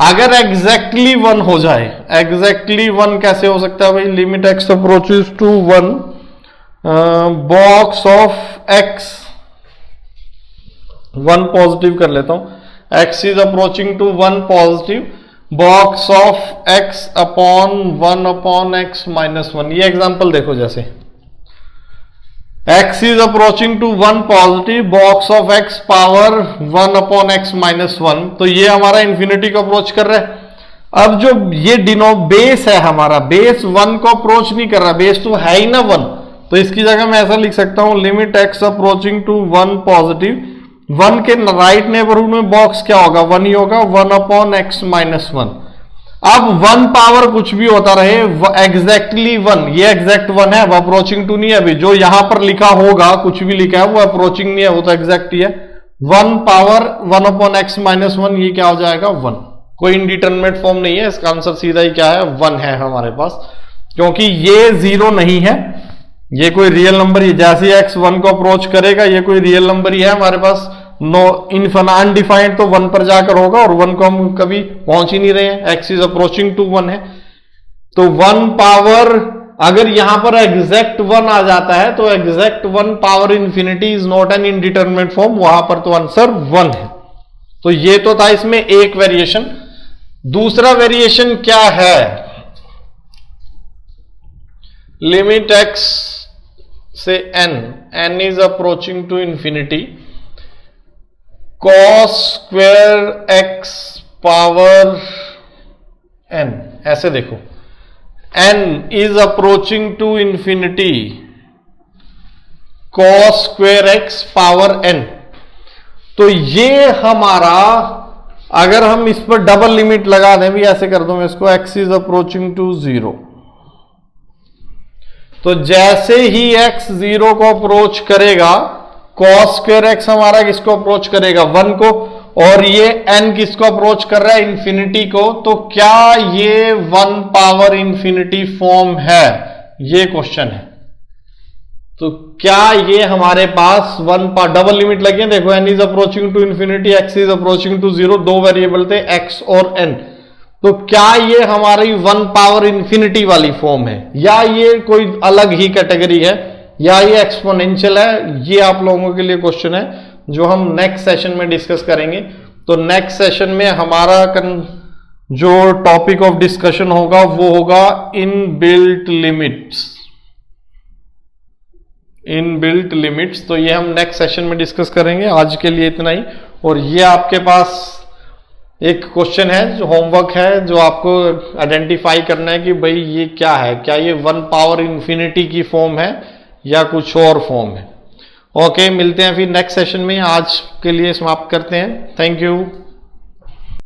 अगर एग्जैक्टली 1 हो जाए, एग्जैक्टली 1 कैसे हो सकता है भाई? Limit x approaches to 1 box of x, 1 positive कर लेता हूं, x is approaching to 1 positive box of x upon 1 upon x minus 1। ये एग्जांपल देखो, जैसे x is approaching to 1 positive box of x power 1 upon x minus 1। तो ये हमारा infinity को अप्रोच कर रहा है। अब जो ये बेस है हमारा, बेस 1 को अप्रोच नहीं कर रहा, बेस तो है ही ना 1। तो इसकी जगह मैं ऐसा लिख सकता हूं, limit x approaching to 1 positive, 1 के राइट नेबरहुड में बॉक्स क्या होगा? 1 ही होगा, 1 अपॉन x माइनस 1। अब 1 पावर कुछ भी होता रहे, एग्जैक्टली 1, ये एग्जैक्ट 1 है, वो अप्रोचिंग टू नहीं है। अभी जो यहां पर लिखा होगा, कुछ भी लिखा है, वो अप्रोचिंग नहीं है, वो तो एग्जैक्ट ही है। 1 पावर 1 अपॉन x माइनस 1, ये क्या हो जाएगा? 1। कोई इनडिटरमिनेट फॉर्म नहीं है, इसका आंसर सीधा ही क्या है 1 है हमारे पास, क्योंकि ये 0 नहीं है, ये कोई रियल नंबर ही, जैसे x 1 को अप्रोच करेगा ये कोई रियल नंबर ही है हमारे पास, नो अनडिफाइंड तो 1 पर जाकर होगा, और 1 को हम कभी पहुंच ही नहीं रहे हैं, x इज अप्रोचिंग टू 1 है, तो 1 पावर अगर यहां पर एग्जैक्ट 1 आ जाता है तो exact 1 power infinity is not an indeterminate form, वहां पर तो आंसर 1 है। तो ये तो था इसमें एक वेरिएशन। दूसरा वेरिएशन क्या है, लिमिट x से n is approaching to infinity, cos square x power n, ऐसे देखो n is approaching to infinity cos square x power n। तो ये हमारा, अगर हम इस पर डबल लिमिट लगा दें भी, ऐसे कर दो मैं इसको, x इज अप्रोचिंग टू 0, तो जैसे ही x 0 को अप्रोच करेगा cos स्क्वेयर x हमारा किसको अप्रोच करेगा 1 को, और ये n किसको अप्रोच कर रहा है इंफिनिटी को, तो क्या ये 1 पावर इंफिनिटी फॉर्म है, ये क्वेश्चन है। तो क्या ये हमारे पास 1 पावर डबल लिमिट लगी है, देखो n is approaching to infinity, x is approaching to 0, दो वेरिएबल थे x और n, तो क्या ये हमारी 1 पावर इंफिनिटी वाली फॉर्म है, या ये कोई अलग ही कैटेगरी है, या ये एक्सपोनेंशियल है, ये आप लोगों के लिए क्वेश्चन है जो हम नेक्स्ट सेशन में डिस्कस करेंगे। तो नेक्स्ट सेशन में हमारा जो टॉपिक ऑफ डिस्कशन होगा वो होगा इनबिल्ट लिमिट्स, इनबिल्ट लिमिट्स। तो ये हम नेक्स्ट सेशन में डिस्कस करेंगे। आज के लिए इतना ही। और ये आपके पास एक क्वेश्चन है जो होमवर्क है, जो आपको आइडेंटिफाई करना है कि भाई ये क्या है, क्या ये 1 पावर इंफिनिटी की फॉर्म है या कुछ और फॉर्म है। ओके, मिलते हैं फिर नेक्स्ट सेशन में। आज के लिए समाप्त करते हैं। Thank you.